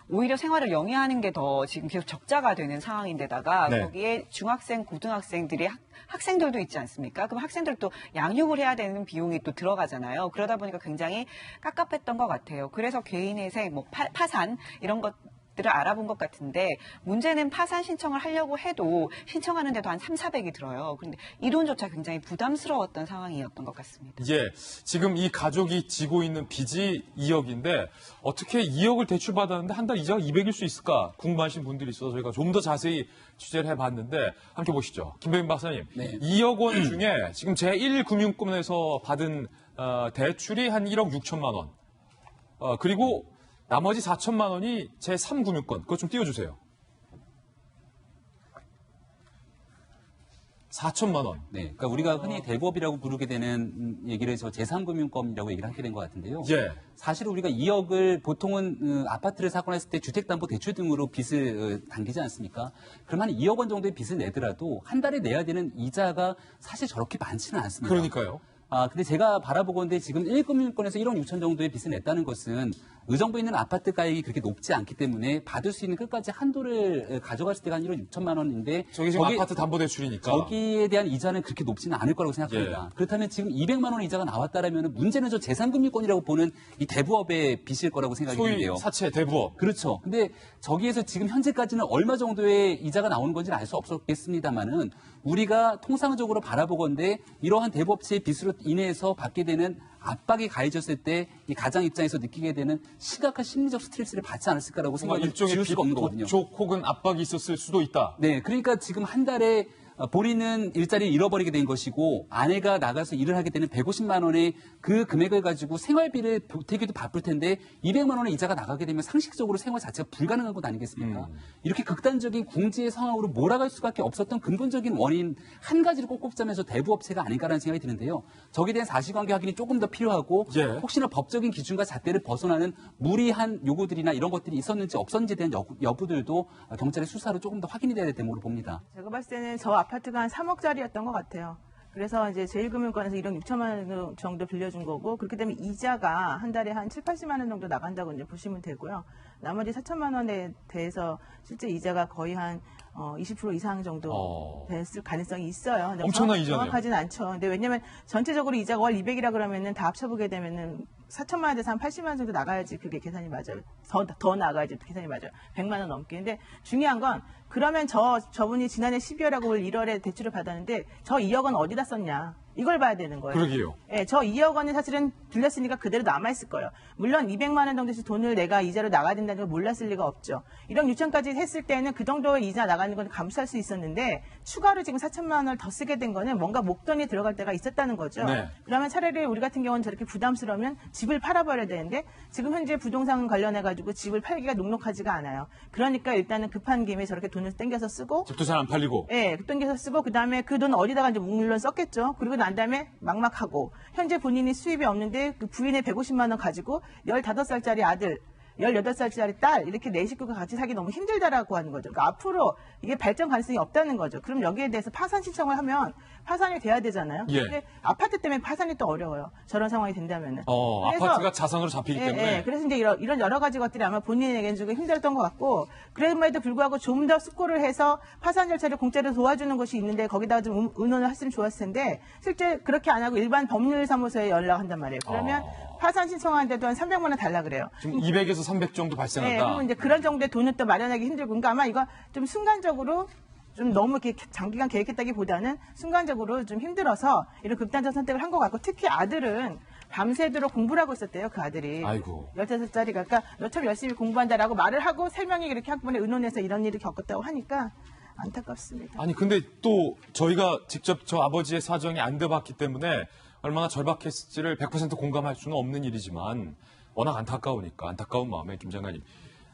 오히려 생활을 영위하는 게 더 지금 계속 적자가 되는 상황인데다가 네. 거기에 중학생, 고등학생들이 학생들도 있지 않습니까? 그럼 학생들도 양육을 해야 되는 비용이 또 들어가잖아요. 그러다 보니까 굉장히 깝깝했던 것 같아요. 그래서 개인회생, 뭐 파산 이런 것들을 알아본 것 같은데 문제는 파산 신청을 하려고 해도 신청하는데도 한 3,400이 들어요. 그런데 이 돈조차 굉장히 부담스러웠던 상황이었던 것 같습니다. 예, 지금 이 가족이 지고 있는 빚이 2억인데 어떻게 2억을 대출받았는데 한 달 이자가 200일 수 있을까 궁금하신 분들이 있어서 저희가 좀 더 자세히 취재를 해봤는데 함께 보시죠. 김병민 박사님, 네. 2억 원 중에 지금 제1금융권에서 받은 대출이 한 1억 6천만 원. 그리고 나머지 4천만 원이 제3금융권. 그거 좀 띄워주세요. 4천만 원. 네, 그러니까 우리가 흔히 대부업이라고 부르게 되는 얘기를 해서 제3금융권이라고 얘기를 하게 된 것 같은데요. 예. 사실 우리가 2억을 보통은 아파트를 사거나 했을 때 주택담보대출 등으로 빚을 당기지 않습니까? 그럼 한 2억 원 정도의 빚을 내더라도 한 달에 내야 되는 이자가 사실 저렇게 많지는 않습니다. 그러니까요. 근데 제가 바라보건대 지금 1금융권에서 1억 6천 정도의 빚을 냈다는 것은 의정부에 있는 아파트 가액이 그렇게 높지 않기 때문에 받을 수 있는 끝까지 한도를 가져갔을 때가 한 1억 6천만 원인데 저기 지금 아파트 담보대출이니까. 저기에 대한 이자는 그렇게 높지는 않을 거라고 생각합니다. 그렇다면 지금 200만 원 이자가 나왔다라면 문제는 저 제3금융권이라고 보는 이 대부업의 빚일 거라고 생각이 소위 드는데요. 사채 대부업. 그렇죠. 근데 저기에서 지금 현재까지는 얼마 정도의 이자가 나오는 건지는 알 수 없었겠습니다만은 우리가 통상적으로 바라보건대 이러한 대부업체의 빚으로 인해서 받게 되는 압박이 가해졌을 때 이 가장 입장에서 느끼게 되는 심각한 심리적 스트레스를 받지 않았을까라고 생각을 일종의 지울 수가 없는 거거든요. 도촉 혹은 압박이 있었을 수도 있다. 네, 그러니까 지금 한 달에 본인은 일자리를 잃어버리게 된 것이고 아내가 나가서 일을 하게 되는 150만 원의 그 금액을 가지고 생활비를 보태기도 바쁠 텐데 200만 원의 이자가 나가게 되면 상식적으로 생활 자체가 불가능한 것 아니겠습니까? 이렇게 극단적인 궁지의 상황으로 몰아갈 수밖에 없었던 근본적인 원인 한 가지를 꼭 꼽자면서 대부업체가 아닌가라는 생각이 드는데요. 저기에 대한 사실관계 확인이 조금 더 필요하고 예. 혹시나 법적인 기준과 잣대를 벗어나는 무리한 요구들이나 이런 것들이 있었는지 없었는지에 대한 여부들도 경찰의 수사로 조금 더 확인이 돼야 될 대목으로 봅니다. 제가 봤을 때는 저 아파트가 한 3억짜리였던 것 같아요. 그래서 이제 제1금융권에서 1억 6천만 원 정도 빌려준 거고 그렇게 되면 이자가 한 달에 한 7, 80만 원 정도 나간다고 이제 보시면 되고요. 나머지 4천만 원에 대해서 실제 이자가 거의 한 20% 이상 정도 됐을 가능성이 있어요. 근데 엄청난 이자네요. 정확하진 않죠. 근데 왜냐면 전체적으로 이자가 월 200이라 그러면은 다 합쳐보게 되면은 4천만 원에서 한 80만 원 정도 나가야지 그게 계산이 맞아요. 더 나가야지 계산이 맞아요. 100만 원 넘게. 근데 중요한 건 그러면 저분이 지난해 12월하고 올 1월에 대출을 받았는데 저 2억 원 어디다 썼냐. 이걸 봐야 되는 거예요. 그러게요. 예, 저 2억 원이 사실은 들렸으니까 그대로 남아있을 거예요. 물론 200만 원 정도씩 돈을 내가 이자로 나가야 된다는 걸 몰랐을 리가 없죠. 1억 6천까지 했을 때는 그 정도의 이자 나가는 건 감수할 수 있었는데 추가로 지금 4천만 원을 더 쓰게 된 거는 뭔가 목돈이 들어갈 때가 있었다는 거죠. 네. 그러면 차라리 우리 같은 경우는 저렇게 부담스러우면 집을 팔아버려야 되는데 지금 현재 부동산 관련해가지고 집을 팔기가 녹록하지가 않아요. 그러니까 일단은 급한 김에 저렇게 돈을 땡겨서 쓰고 집도 잘 안 팔리고. 예, 땡겨서 쓰고 그다음에 그 돈 어디다가 이제 물론 썼겠죠. 그리고 난 다음에 막막하고 현재 본인이 수입이 없는데 그 부인의 150만 원 가지고 15살짜리 아들 18살짜리 딸 이렇게 네 식구가 같이 살기 너무 힘들다라고 하는 거죠. 그러니까 앞으로 이게 발전 가능성이 없다는 거죠. 그럼 여기에 대해서 파산 신청을 하면 파산이 돼야 되잖아요. 예. 근데 아파트 때문에 파산이 또 어려워요. 저런 상황이 된다면은. 그래서 아파트가 자산으로 잡히기 때문에. 그래서 이제 이런 여러 가지 것들이 아마 본인에게는 좀 힘들었던 것 같고, 그럼에도 불구하고 좀 더 숙고를 해서 파산 절차를 공짜로 도와주는 것이 있는데 거기다가 좀 의논을 했으면 좋았을 텐데, 실제 그렇게 안 하고 일반 법률사무소에 연락한단 말이에요. 그러면 파산 신청하는데도 한 300만 원 달라 그래요. 지금 200에서 300 정도 발생한다. 네, 그리고 이제 그런 정도의 돈은 또 마련하기 힘들고, 그러니까 아마 이거 좀 순간적으로 좀 너무 이렇게 장기간 계획했다기보다는 순간적으로 좀 힘들어서 이런 극단적 선택을 한 것 같고, 특히 아들은 밤새도록 공부를 하고 있었대요, 그 아들이. 아이고. 15살짜리가. 그러니까 너처럼 열심히 공부한다라고 말을 하고 3명이 그렇게 한꺼번에 의논해서 이런 일을 겪었다고 하니까 안타깝습니다. 아니 근데 또 저희가 직접 저 아버지의 사정이 안 돼봤기 때문에 얼마나 절박했을지를 100% 공감할 수는 없는 일이지만 워낙 안타까우니까 안타까운 마음에 김 장관님,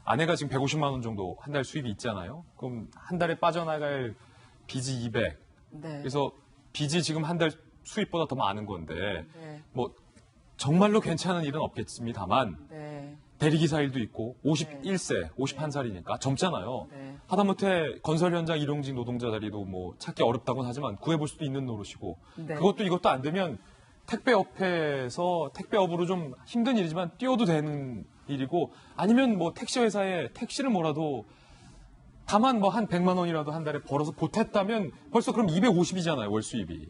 아내가 지금 150만 원 정도 한 달 수입이 있잖아요. 그럼 한 달에 빠져나갈 빚이 200. 네. 그래서 빚이 지금 한 달 수입보다 더 많은 건데 네. 뭐 정말로 괜찮은 일은 없겠습니다만 네. 대리기사 일도 있고 51세, 51살이니까 젊잖아요. 네. 하다못해 건설 현장 일용직 노동자 자리도 뭐 찾기 어렵다고는 하지만 구해볼 수도 있는 노릇이고 네. 그것도 이것도 안 되면 택배업에서 택배업으로 좀 힘든 일이지만 뛰어도 되는 일이고, 아니면 뭐 택시 회사에 택시를 몰아도 다만 뭐 한 100만 원이라도 한 달에 벌어서 보탰다면 벌써 그럼 250이잖아요, 월 수입이.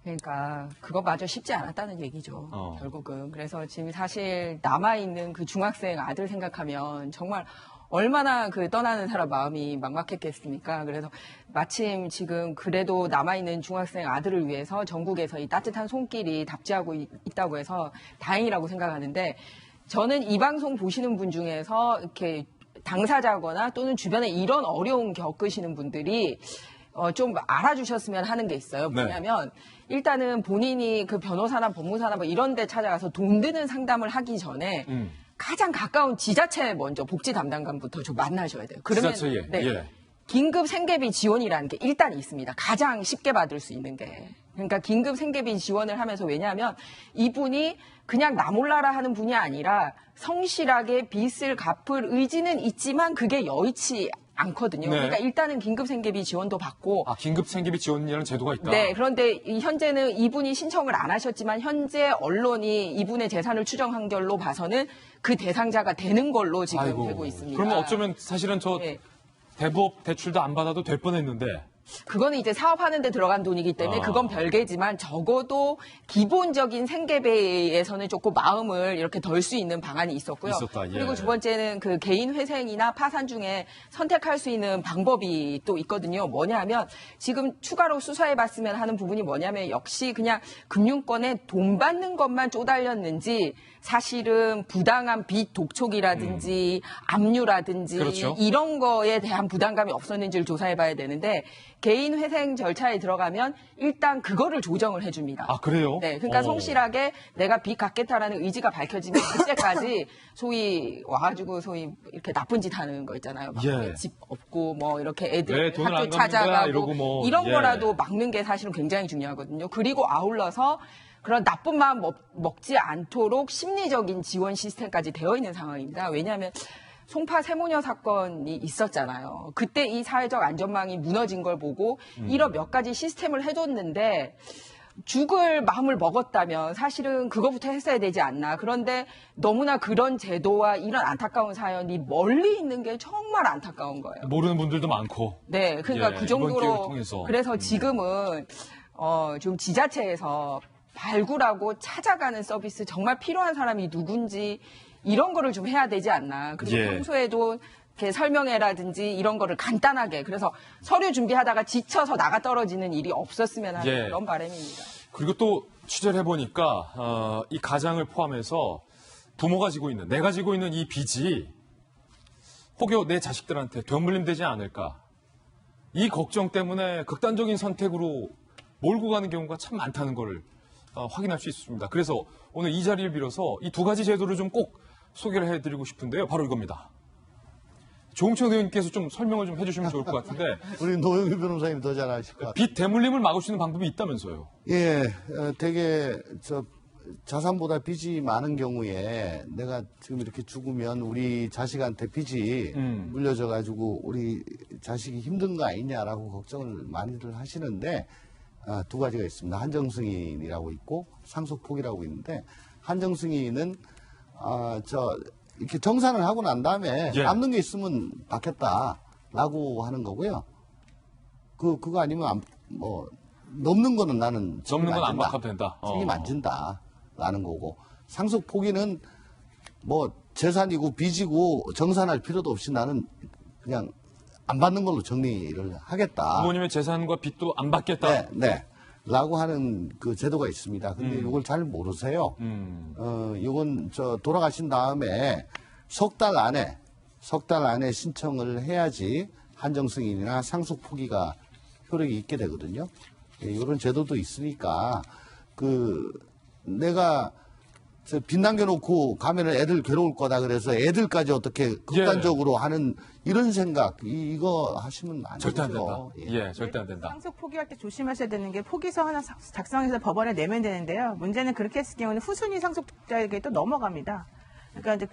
그러니까 그거마저 쉽지 않았다는 얘기죠. 결국은. 그래서 지금 사실 남아있는 그 중학생 아들 생각하면 정말 얼마나 그 떠나는 사람 마음이 막막했겠습니까? 그래서 마침 지금 그래도 남아있는 중학생 아들을 위해서 전국에서 이 따뜻한 손길이 답지하고 있다고 해서 다행이라고 생각하는데, 저는 이 방송 보시는 분 중에서 이렇게 당사자거나 또는 주변에 이런 어려움 겪으시는 분들이 좀 알아주셨으면 하는 게 있어요. 뭐냐면 일단은 본인이 그 변호사나 법무사나 뭐 이런 데 찾아가서 돈 드는 상담을 하기 전에 가장 가까운 지자체 먼저 복지 담당관부터 좀 만나셔야 돼요. 그러면 지자체에. 네. 예. 긴급 생계비 지원이라는 게 일단 있습니다. 가장 쉽게 받을 수 있는 게. 그러니까 긴급 생계비 지원을 하면서, 왜냐하면 이분이 그냥 나 몰라라 하는 분이 아니라 성실하게 빚을 갚을 의지는 있지만 그게 여의치 않거든요. 네. 그러니까 일단은 긴급 생계비 지원도 받고. 긴급 생계비 지원이라는 제도가 있다. 네, 그런데 현재는 이분이 신청을 안 하셨지만 현재 언론이 이분의 재산을 추정한 결로 봐서는 그 대상자가 되는 걸로 지금 되고 있습니다. 그러면 어쩌면 사실은 저 네. 대부업 대출도 안 받아도 될 뻔했는데. 그거는 이제 사업하는 데 들어간 돈이기 때문에 그건 별개지만 적어도 기본적인 생계비에서는 조금 마음을 이렇게 덜 수 있는 방안이 있었고요. 있었다, 예. 그리고 두 번째는 그 개인 회생이나 파산 중에 선택할 수 있는 방법이 또 있거든요. 뭐냐면 지금 추가로 수사해봤으면 하는 부분이 뭐냐면 역시 그냥 금융권에 돈 받는 것만 쪼달렸는지 사실은 부당한 빚 독촉이라든지 압류라든지 그렇죠. 이런 거에 대한 부담감이 없었는지를 조사해봐야 되는데, 개인 회생 절차에 들어가면 일단 그거를 조정을 해줍니다. 그래요? 네, 그러니까 성실하게 내가 빚 갚겠다라는 의지가 밝혀지면 그때까지 소위 와가지고 소위 이렇게 나쁜 짓 하는 거 있잖아요. 막 예. 집 없고 뭐 이렇게 왜 애들 돈을 안 학교 갚는 거야? 찾아가고 이러고 뭐, 이런 예. 거라도 막는 게 사실은 굉장히 중요하거든요. 그리고 아울러서 그런 나쁜 마음 먹지 않도록 심리적인 지원 시스템까지 되어 있는 상황입니다. 왜냐하면 송파 세모녀 사건이 있었잖아요. 그때 이 사회적 안전망이 무너진 걸 보고 이런 몇 가지 시스템을 해줬는데 죽을 마음을 먹었다면 사실은 그거부터 했어야 되지 않나. 그런데 너무나 그런 제도와 이런 안타까운 사연이 멀리 있는 게 정말 안타까운 거예요. 모르는 분들도 많고. 네, 그러니까 예, 그 이번 기회를 정도로. 통해서. 그래서 지금은 좀 지자체에서 발굴하고 찾아가는 서비스 정말 필요한 사람이 누군지 이런 거를 좀 해야 되지 않나. 그리고 예. 평소에도 이렇게 설명회라든지 이런 거를 간단하게 그래서 서류 준비하다가 지쳐서 나가 떨어지는 일이 없었으면 하는 예. 그런 바람입니다. 그리고 또 취재를 해보니까 이 가장을 포함해서 부모가 지고 있는, 내가 지고 있는 이 빚이 혹여 내 자식들한테 되물림되지 않을까. 이 걱정 때문에 극단적인 선택으로 몰고 가는 경우가 참 많다는 걸 확인할 수 있습니다. 그래서 오늘 이 자리를 빌어서 이 두 가지 제도를 좀 꼭 소개를 해드리고 싶은데요. 바로 이겁니다. 조홍천 의원님께서 좀 설명을 좀 해주시면 좋을 것 같은데 우리 노영희 변호사님이 더 잘 아실 것 같아요. 빚 대물림을 막을 수 있는 방법이 있다면서요. 예, 되게 자산보다 빚이 많은 경우에 내가 지금 이렇게 죽으면 우리 자식한테 빚이 물려져 가지고 우리 자식이 힘든 거 아니냐라고 걱정을 많이들 하시는데 두 가지가 있습니다. 한정승인이라고 있고 상속폭이라고 있는데 한정승인은 이렇게 정산을 하고 난 다음에 예. 남는 게 있으면 받겠다라고 하는 거고요. 그거 아니면 넘는 거는 나는 넘는 건 안 진다. 막아도 된다. 책임 안 진다라는 거고 상속 포기는 뭐 재산이고 빚이고 정산할 필요도 없이 나는 그냥 안 받는 걸로 정리를 하겠다. 부모님의 재산과 빚도 안 받겠다. 네. 라고 하는 그 제도가 있습니다. 근데 이걸 잘 모르세요. 이건 돌아가신 다음에 석 달 안에 신청을 해야지 한정승인이나 상속 포기가 효력이 있게 되거든요. 이런 제도도 있으니까 내가 빚 남겨놓고 가면은 애들 괴로울 거다 그래서 애들까지 어떻게 극단적으로 하는 이런 생각 이거 하시면 안 절대 안 되죠. 된다. 예, 절대 안 된다. 상속 포기할 때 조심하셔야 되는 게 포기서 하나 작성해서 법원에 내면 되는데요. 문제는 그렇게 했을 경우는 후순위 상속자에게 또 넘어갑니다. 그러니까 이제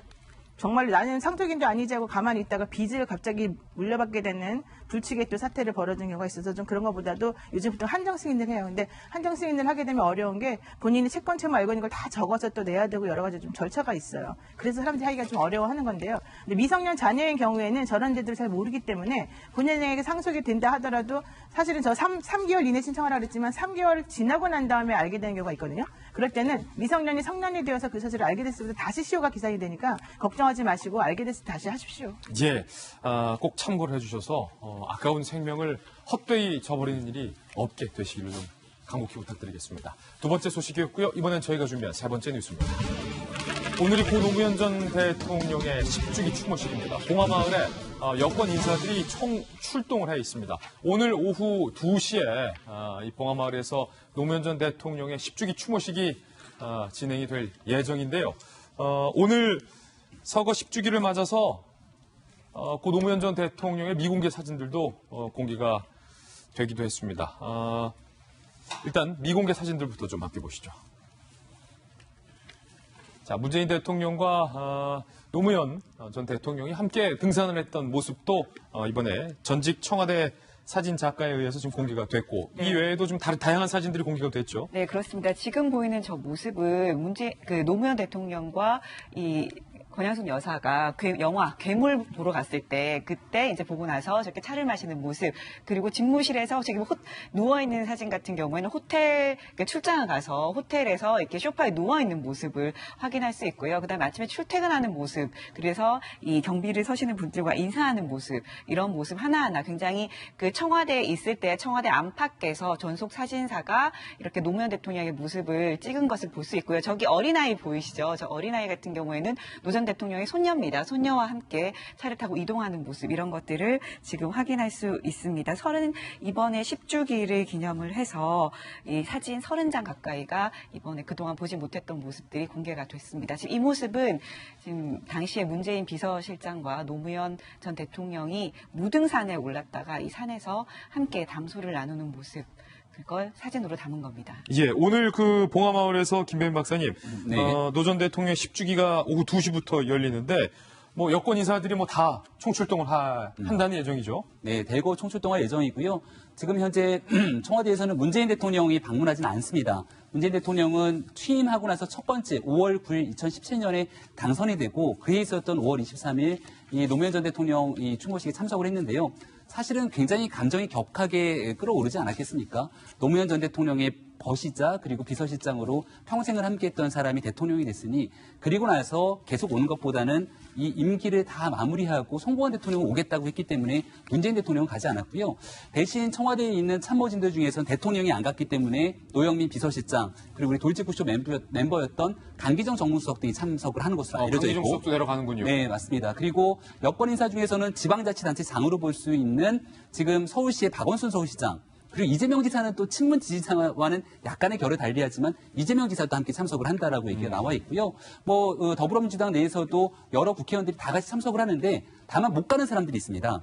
정말 나는 상속인도 아니지 하고 가만히 있다가 빚을 갑자기 물려받게 되는 불치의 또 사태를 벌어진 경우가 있어서 좀 그런 것보다도 요즘 보통 한정승인을 해요. 근데 한정승인을 하게 되면 어려운 게 본인이 채권처만 알고 있는 걸 다 적어서 또 내야 되고 여러 가지 좀 절차가 있어요. 그래서 사람들이 하기가 좀 어려워하는 건데요. 근데 미성년 자녀인 경우에는 저런 데들을 잘 모르기 때문에 본인에게 상속이 된다 하더라도 사실은 저 3개월 이내 신청하라 그랬지만 3개월 지나고 난 다음에 알게 되는 경우가 있거든요. 그럴 때는 미성년이 성년이 되어서 그 사실을 알게 됐을 때 다시 시효가 기산이 되니까 걱정하지 마시고 알게 됐을 때 다시 하십시오. 예, 꼭 참고를 해주셔서 아까운 생명을 헛되이 저버리는 일이 없게 되시기를 좀 간곡히 부탁드리겠습니다. 두 번째 소식이었고요. 이번엔 저희가 준비한 세 번째 뉴스입니다. 오늘이 고 노무현 전 대통령의 10주기 추모식입니다. 봉화마을에 여권 인사들이 총 출동을 해 있습니다. 오늘 오후 2시에 이 봉화마을에서 노무현 전 대통령의 10주기 추모식이 진행이 될 예정인데요. 오늘 서거 10주기를 맞아서 고 노무현 전 대통령의 미공개 사진들도 공개가 되기도 했습니다. 일단 미공개 사진들부터 좀 함께 보시죠. 자, 문재인 대통령과 노무현 전 대통령이 함께 등산을 했던 모습도 이번에 전직 청와대 사진 작가에 의해서 지금 공개가 됐고 이 외에도 좀 다양한 사진들이 공개가 됐죠. 네, 그렇습니다. 지금 보이는 저 모습은 노무현 대통령과 이 권양숙 여사가 영화 괴물 보러 갔을 때 그때 이제 보고 나서 저렇게 차를 마시는 모습 그리고 집무실에서 지금 누워 있는 사진 같은 경우에는 출장을 가서 호텔에서 이렇게 소파에 누워 있는 모습을 확인할 수 있고요. 그다음에 아침에 출퇴근하는 모습 그래서 이 경비를 서시는 분들과 인사하는 모습 이런 모습 하나하나 굉장히 그 청와대에 있을 때 청와대 안팎에서 전속 사진사가 이렇게 노무현 대통령의 모습을 찍은 것을 볼 수 있고요. 저기 어린아이 보이시죠? 저 어린아이 같은 경우에는 노 전 대통령의 손녀입니다. 손녀와 함께 차를 타고 이동하는 모습 이런 것들을 지금 확인할 수 있습니다. 이번에 10주기를 기념을 해서 이 사진 30장 가까이가 이번에 그동안 보지 못했던 모습들이 공개가 됐습니다. 지금 이 모습은 지금 당시에 문재인 비서실장과 노무현 전 대통령이 무등산에 올랐다가 이 산에서 함께 담소를 나누는 모습 그걸 사진으로 담은 겁니다. 예, 오늘 그 봉화마을에서 김배민 박사님, 네. 노 전 대통령 10주기가 오후 2시부터 열리는데 뭐 여권 인사들이 뭐 다 총출동을 한다는 예정이죠. 네, 대거 총출동할 예정이고요. 지금 현재 청와대에서는 문재인 대통령이 방문하지는 않습니다. 문재인 대통령은 취임하고 나서 첫 번째 5월 9일 2017년에 당선이 되고 그에 있었던 5월 23일 이 노무현 전 대통령 이 추모식에 참석을 했는데요. 사실은 굉장히 감정이 격하게 끌어오르지 않았겠습니까? 노무현 전 대통령의 버시자 그리고 비서실장으로 평생을 함께했던 사람이 대통령이 됐으니 그리고 나서 계속 오는 것보다는 이 임기를 다 마무리하고 송구원 대통령이 오겠다고 했기 때문에 문재인 대통령은 가지 않았고요. 대신 청와대에 있는 참모진들 중에서는 대통령이 안 갔기 때문에 노영민 비서실장 그리고 우리 돌직구쇼 멤버였던 강기정 정무수석 등이 참석을 하는 것으로 알려져 강기정 있고 수석도 내려가는군요. 네, 맞습니다. 그리고 여권 인사 중에서는 지방자치단체 장으로 볼 수 있는 지금 서울시의 박원순 서울시장 그리고 이재명 지사는 또 친문 지지자와는 약간의 결을 달리하지만 이재명 지사도 함께 참석을 한다라고 얘기가 나와 있고요. 뭐 더불어민주당 내에서도 여러 국회의원들이 다 같이 참석을 하는데 다만 못 가는 사람들이 있습니다.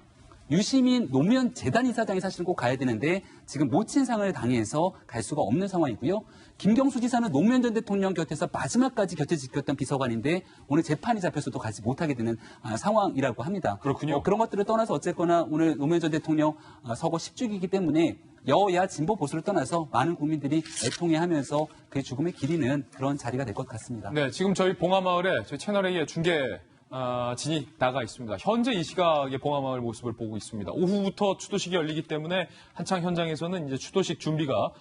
유시민 노무현 재단 이사장이 사실은 꼭 가야 되는데 지금 모친상을 당해서 갈 수가 없는 상황이고요. 김경수 지사는 노무현 전 대통령 곁에서 마지막까지 곁에 지켰던 비서관인데 오늘 재판이 잡혀서도 가지 못하게 되는 상황이라고 합니다. 그렇군요. 그런 것들을 떠나서 어쨌거나 오늘 노무현 전 대통령 서거 10주기이기 때문에 여야 진보 보수를 떠나서 많은 국민들이 애통해하면서 그의 죽음을 기리는 그런 자리가 될 것 같습니다. 네, 지금 저희 봉화마을에 저희 채널A의 중계 진이 나가 있습니다. 현재 이 시각의 봉화마을 모습을 보고 있습니다. 오후부터 추도식이 열리기 때문에 한창 현장에서는 이제 추도식 준비가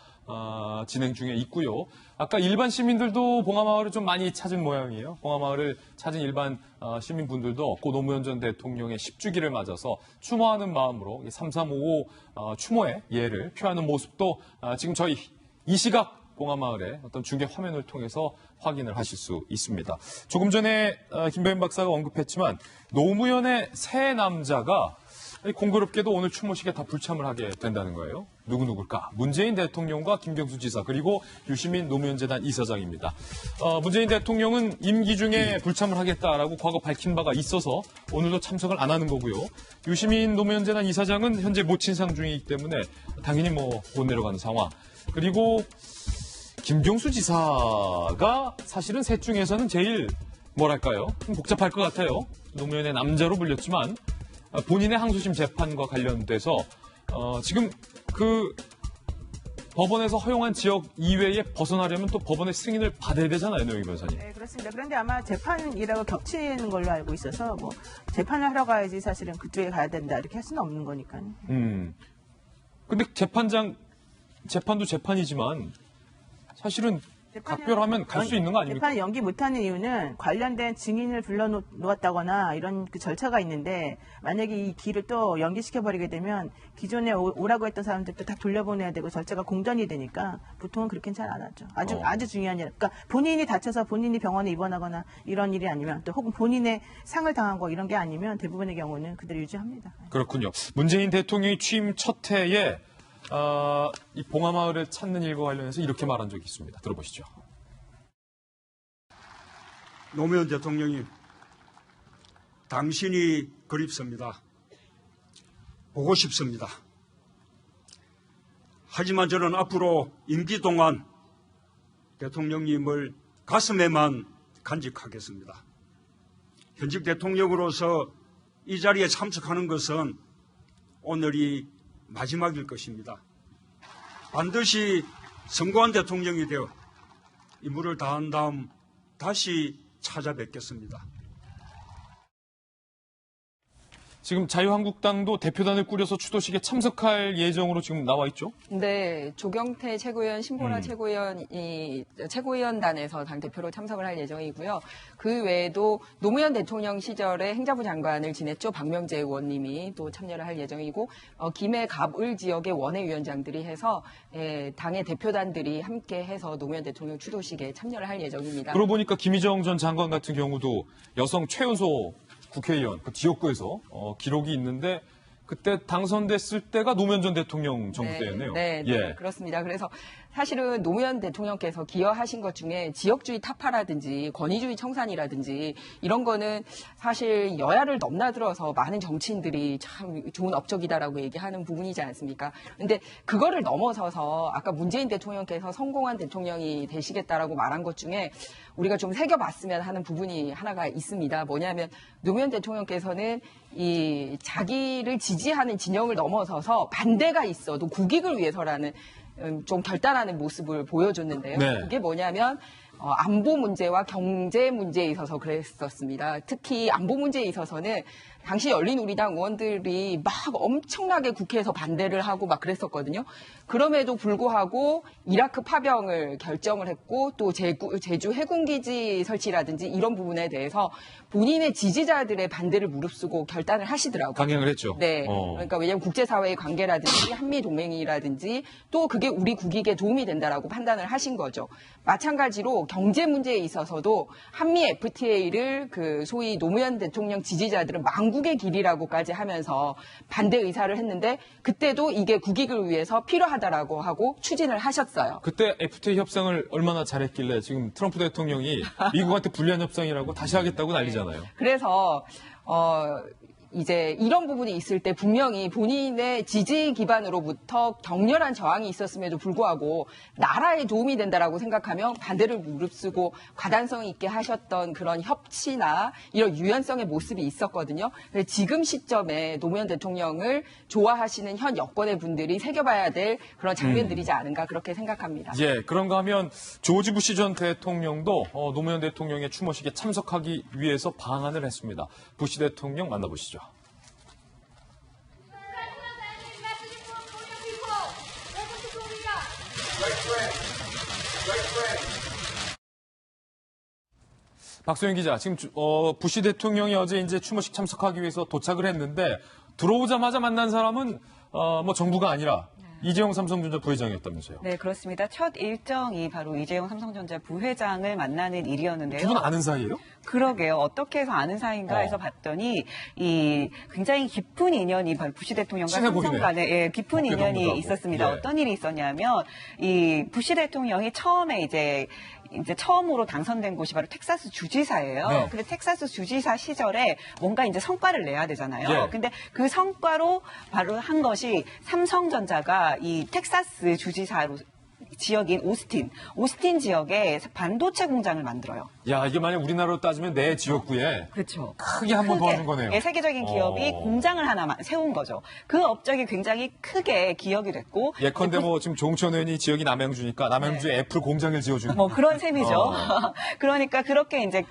진행 중에 있고요. 아까 일반 시민들도 봉화마을을 좀 많이 찾은 모양이에요. 봉화마을을 찾은 일반 시민분들도 고 노무현 전 대통령의 10주기를 맞아서 추모하는 마음으로 3355 추모의 예를 표하는 모습도 지금 저희 이 시각 봉화마을의 어떤 중계 화면을 통해서 확인을 하실 수 있습니다. 조금 전에 김배현 박사가 언급했지만 노무현의 새 남자가 공교롭게도 오늘 추모식에 다 불참을 하게 된다는 거예요. 누굴까? 문재인 대통령과 김경수 지사 그리고 유시민 노무현재단 이사장입니다. 문재인 대통령은 임기 중에 불참을 하겠다라고 과거 밝힌 바가 있어서 오늘도 참석을 안 하는 거고요. 유시민 노무현재단 이사장은 현재 모친상 중이기 때문에 당연히 뭐 못 내려가는 상황. 그리고 김경수 지사가 사실은 셋 중에서는 제일 뭐랄까요? 좀 복잡할 것 같아요. 노무현의 남자로 불렸지만 본인의 항소심 재판과 관련돼서 지금 그 법원에서 허용한 지역 이외에 벗어나려면 또 법원의 승인을 받아야 되잖아요, 노영희 변호사님. 네, 그렇습니다. 그런데 아마 재판이라고 겹치는 걸로 알고 있어서 뭐 재판을 하러 가야지 사실은 그쪽에 가야 된다 이렇게 할 수는 없는 거니까요. 근데 재판도 재판이지만 사실은 각별하면 갈 수 있는 거 아닙니까? 재판 연기 못하는 이유는 관련된 증인을 불러놓았다거나 이런 그 절차가 있는데 만약에 이 길을 또 연기시켜버리게 되면 기존에 오라고 했던 사람들도 다 돌려보내야 되고 절차가 공전이 되니까 보통은 그렇게는 잘 안 하죠. 아주 중요한 일. 그러니까 본인이 다쳐서 본인이 병원에 입원하거나 이런 일이 아니면 또 혹은 본인의 상을 당한 거 이런 게 아니면 대부분의 경우는 그대로 유지합니다. 그렇군요. 문재인 대통령이 취임 첫 해에 이 봉화마을을 찾는 일과 관련해서 이렇게 말한 적이 있습니다. 들어보시죠. 노무현 대통령님, 당신이 그립습니다. 보고 싶습니다. 하지만 저는 앞으로 임기 동안 대통령님을 가슴에만 간직하겠습니다. 현직 대통령으로서 이 자리에 참석하는 것은 오늘이 마지막일 것입니다. 반드시 선거한 대통령이 되어 임무를 다한 다음 다시 찾아뵙겠습니다. 지금 자유한국당도 대표단을 꾸려서 추도식에 참석할 예정으로 지금 나와 있죠? 네, 조경태 최고위원, 신보라 최고위원이 최고위원단에서 당대표로 참석을 할 예정이고요. 그 외에도 노무현 대통령 시절에 행자부 장관을 지냈죠. 박명재 의원님이 또 참여를 할 예정이고 김해 갑을 지역의 원외위원장들이 해서 당의 대표단들이 함께 해서 노무현 대통령 추도식에 참여를 할 예정입니다. 그러고 보니까 김희정 전 장관 같은 경우도 여성 최연소 국회의원 그 지역구에서 기록이 있는데 그때 당선됐을 때가 노무현 전 대통령 정부 때였네요. 네, 예. 그렇습니다. 그래서 사실은 노무현 대통령께서 기여하신 것 중에 지역주의 타파라든지 권위주의 청산이라든지 이런 거는 사실 여야를 넘나들어서 많은 정치인들이 참 좋은 업적이다라고 얘기하는 부분이지 않습니까? 근데 그거를 넘어서서 아까 문재인 대통령께서 성공한 대통령이 되시겠다라고 말한 것 중에 우리가 좀 새겨봤으면 하는 부분이 하나가 있습니다. 뭐냐면 노무현 대통령께서는 이 자기를 지지하는 진영을 넘어서서 반대가 있어도 국익을 위해서라는 좀 결단하는 모습을 보여줬는데요. 네. 그게 뭐냐면 안보 문제와 경제 문제에 있어서 그랬었습니다. 특히 안보 문제에 있어서는 당시 열린우리당 의원들이 막 엄청나게 국회에서 반대를 하고 막 그랬었거든요. 그럼에도 불구하고 이라크 파병을 결정을 했고 또 제주 해군기지 설치라든지 이런 부분에 대해서 본인의 지지자들의 반대를 무릅쓰고 결단을 하시더라고요. 강행을 했죠. 네. 그러니까 왜냐하면 국제사회의 관계라든지 한미동맹이라든지 또 그게 우리 국익에 도움이 된다라고 판단을 하신 거죠. 마찬가지로 경제 문제에 있어서도 한미 FTA를 그 소위 노무현 대통령 지지자들은 망국의 길이라고까지 하면서 반대 의사를 했는데 그때도 이게 국익을 위해서 필요하다라고 하고 추진을 하셨어요. 그때 FTA 협상을 얼마나 잘했길래 지금 트럼프 대통령이 미국한테 불리한 협상이라고 다시 하겠다고 난리잖아요. 그래서 이제 이런 부분이 있을 때 분명히 본인의 지지 기반으로부터 격렬한 저항이 있었음에도 불구하고 나라에 도움이 된다라고 생각하면 반대를 무릅쓰고 과단성 있게 하셨던 그런 협치나 이런 유연성의 모습이 있었거든요. 그래서 지금 시점에 노무현 대통령을 좋아하시는 현 여권의 분들이 새겨봐야 될 그런 장면들이지 않은가 그렇게 생각합니다. 예, 그런가 하면 조지 부시 전 대통령도 노무현 대통령의 추모식에 참석하기 위해서 방한을 했습니다. 부시 대통령 만나보시죠. 박소영 기자, 지금 부시 대통령이 어제 이제 추모식 참석하기 위해서 도착을 했는데 들어오자마자 만난 사람은 뭐 정부가 아니라 이재용 삼성전자 부회장이었다면서요. 네, 그렇습니다. 첫 일정이 바로 이재용 삼성전자 부회장을 만나는 일이었는데요. 두 분 아는 사이예요? 그러게요. 어떻게 해서 아는 사이인가 해서 봤더니 이 굉장히 깊은 인연이 바로 부시 대통령과 친해 삼성 보이네. 간에 깊은 어깨 인연이 동무하고. 있었습니다. 예. 어떤 일이 있었냐면 이 부시 대통령이 처음에 이제 처음으로 당선된 곳이 바로 텍사스 주지사예요. 네. 근데 텍사스 주지사 시절에 뭔가 이제 성과를 내야 되잖아요. 예. 근데 그 성과로 바로 한 것이 삼성전자가 이 텍사스 주지사로 지역인 오스틴 지역에 반도체 공장을 만들어요. 야, 이게 만약 우리나라로 따지면 내 지역구에 그렇죠. 크게 한 번 도와준 거네요. 예, 세계적인 기업이 공장을 하나 세운 거죠. 그 업적이 굉장히 크게 기억이 됐고. 예컨대 뭐 지금 조홍천 의원이 지역이 남양주니까 남양주에 애플 공장을 지어주는. 뭐 그런 셈이죠. 그러니까 그렇게 이제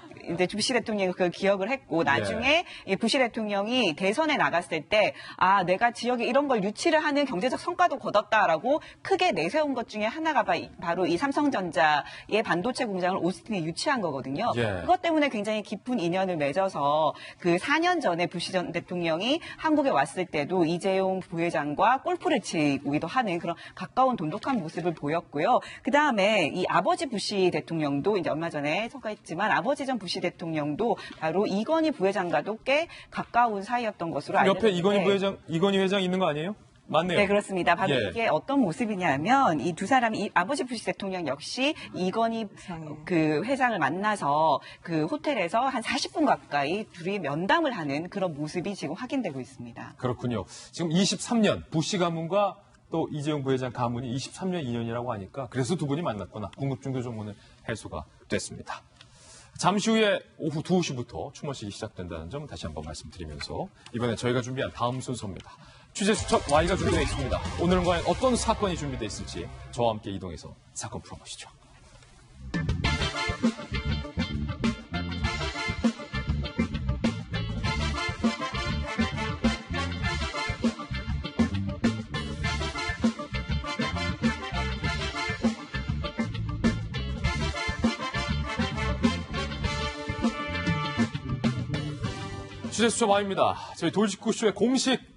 부시 대통령이 그걸 기억을 했고 나중에 이 부시 대통령이 대선에 나갔을 때 아, 내가 지역에 이런 걸 유치를 하는 경제적 성과도 거뒀다라고 크게 내세운 것 중에 하나가 바로 이 삼성전자의 반도체 공장을 오스틴에 유치한 거거든요. 예. 그것 때문에 굉장히 깊은 인연을 맺어서 그 4년 전에 부시 전 대통령이 한국에 왔을 때도 이재용 부회장과 골프를 치기도 하는 그런 가까운 돈독한 모습을 보였고요. 그 다음에 이 아버지 부시 대통령도 이제 얼마 전에 소개했지만 아버지 전 부시 대통령도 바로 이건희 부회장과도 꽤 가까운 사이였던 것으로 알려졌는데 옆에 이건희 회장 있는 거 아니에요? 맞네요. 네, 그렇습니다. 바로 예. 이게 어떤 모습이냐면 이 두 사람이 아버지 부시 대통령 역시 이건희 그 회장을 만나서 그 호텔에서 한 40분 가까이 둘이 면담을 하는 그런 모습이 지금 확인되고 있습니다. 그렇군요. 지금 23년 부시 가문과 또 이재용 부회장 가문이 23년 인연이라고 하니까 그래서 두 분이 만났구나. 궁금증도 좀 오늘 해소가 됐습니다. 잠시 후에 오후 2시부터 추모식이 시작된다는 점 다시 한번 말씀드리면서 이번에 저희가 준비한 다음 순서입니다. 취재 수첩 Y가 준비되어 있습니다. 오늘은 과연 어떤 사건이 준비되어 있을지 저와 함께 이동해서 사건 풀어보시죠. 취재 수첩 Y입니다. 저희 돌직구쇼의 공식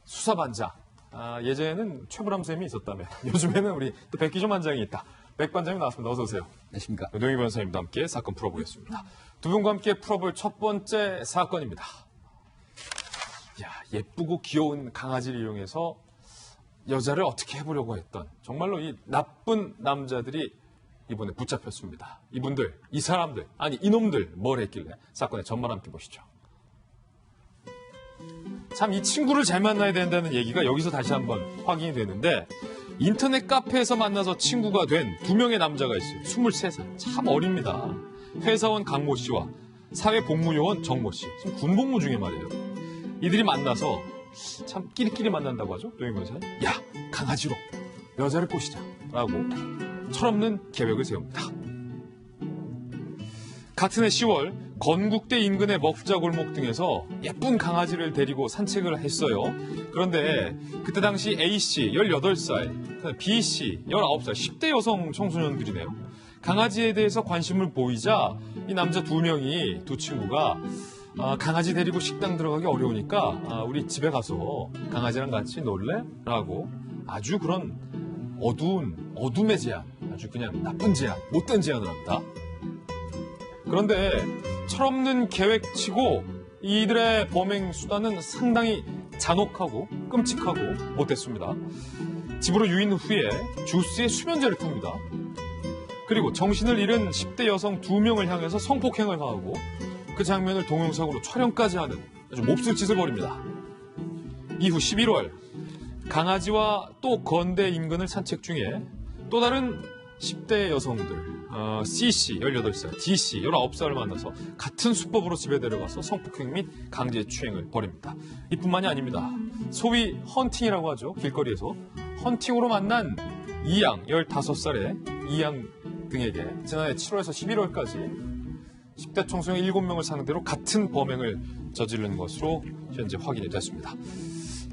수사반장. 예전에는 최불암 쌤이 있었다면 요즘에는 우리 또 백기조 반장이 있다. 백 반장이 나왔습니다. 어서 오세요. 안녕하십니까. 노영희 변호사님과 함께 사건 풀어보겠습니다. 두 분과 함께 풀어볼 첫 번째 사건입니다. 야, 예쁘고 귀여운 강아지를 이용해서 여자를 어떻게 해보려고 했던 정말로 이 나쁜 남자들이 이번에 붙잡혔습니다. 이분들, 이 사람들, 아니 이놈들 뭘 했길래 사건의 전말 함께 보시죠. 참 이 친구를 잘 만나야 된다는 얘기가 여기서 다시 한번 확인이 되는데 인터넷 카페에서 만나서 친구가 된 두 명의 남자가 있어요. 23살. 참 어립니다. 회사원 강모 씨와 사회복무요원 정모 씨. 지금 군복무 중에 말이에요. 이들이 만나서 참 끼리끼리 만난다고 하죠. 노인건사. 야, 강아지로 여자를 꼬시자. 라고 철없는 계획을 세웁니다. 같은 해 10월 건국대 인근의 먹자 골목 등에서 예쁜 강아지를 데리고 산책을 했어요. 그런데 그때 당시 A씨 18살, B씨 19살, 10대 여성 청소년들이네요. 강아지에 대해서 관심을 보이자 이 남자 두 친구가 강아지 데리고 식당 들어가기 어려우니까 우리 집에 가서 강아지랑 같이 놀래? 라고 아주 그런 어둠의 제안, 아주 그냥 나쁜 제안, 못된 제안을 합니다. 그런데 철없는 계획치고 이들의 범행 수단은 상당히 잔혹하고 끔찍하고 못됐습니다. 집으로 유인 후에 주스에 수면제를 풉니다. 그리고 정신을 잃은 10대 여성 2명을 향해서 성폭행을 가하고 그 장면을 동영상으로 촬영까지 하는 아주 몹쓸 짓을 벌입니다. 이후 11월 강아지와 또 건대 인근을 산책 중에 또 다른 10대 여성들 C씨 18살, D씨 19살을 만나서 같은 수법으로 집에 데려가서 성폭행 및 강제추행을 벌입니다. 이뿐만이 아닙니다. 소위 헌팅이라고 하죠. 길거리에서 헌팅으로 만난 이양 15살의 이양 등에게 지난해 7월에서 11월까지 10대 청소년 7명을 상대로 같은 범행을 저지른 것으로 현재 확인이 됐습니다.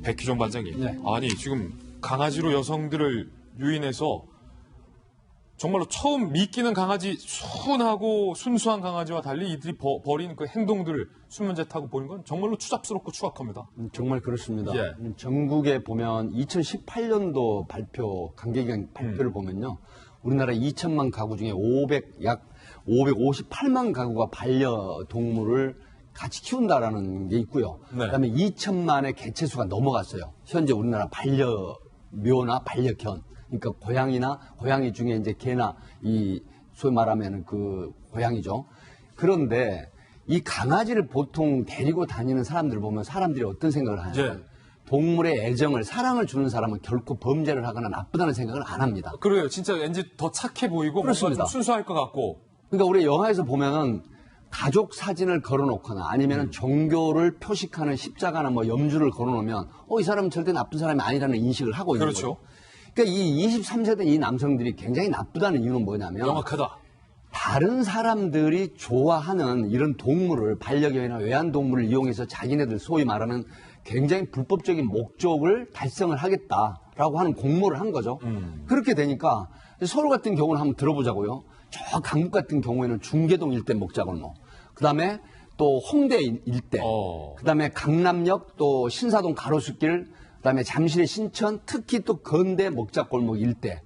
백희종 반장님, 네. 아니 지금 강아지로 여성들을 유인해서 정말로 처음 믿기는 강아지, 순하고 순수한 강아지와 달리 이들이 벌인 그 행동들을 수면제 타고 보는 건 정말로 추잡스럽고 추악합니다. 정말 그렇습니다. 예. 전국에 보면 2018년도 관계기관 발표를 보면요. 우리나라 2천만 가구 중에 약 558만 가구가 반려동물을 같이 키운다라는 게 있고요. 네. 그다음에 2천만의 개체수가 넘어갔어요. 현재 우리나라 반려묘나 반려견, 그러니까 고양이 중에 이제 개나 이 소위 말하면 그 고양이죠. 그런데 이 강아지를 보통 데리고 다니는 사람들을 보면 사람들이 어떤 생각을 하냐면 예. 동물의 애정을, 사랑을 주는 사람은 결코 범죄를 하거나 나쁘다는 생각을 안 합니다. 그래요. 진짜 왠지 더 착해 보이고 뭔가 그렇습니다. 좀 순수할 것 같고. 그러니까 우리 영화에서 보면은 가족 사진을 걸어놓거나 아니면은 종교를 표식하는 십자가나 뭐 염주를 걸어놓으면 이 사람은 절대 나쁜 사람이 아니라는 인식을 하고 있는 그렇죠. 거죠. 그러니까 이 23세대 이 남성들이 굉장히 나쁘다는 이유는 뭐냐면 명확하다. 다른 사람들이 좋아하는 이런 동물을 반려견이나 외환동물을 이용해서 자기네들 소위 말하는 굉장히 불법적인 목적을 달성을 하겠다라고 하는 공모를 한 거죠. 그렇게 되니까 서울 같은 경우는 한번 들어보자고요. 저 강북 같은 경우에는 중계동 일대 먹자골목, 그다음에 또 홍대 일대, 그다음에 강남역 또 신사동 가로수길, 그다음에 잠실의 신천, 특히 또 건대 먹자골목 일대.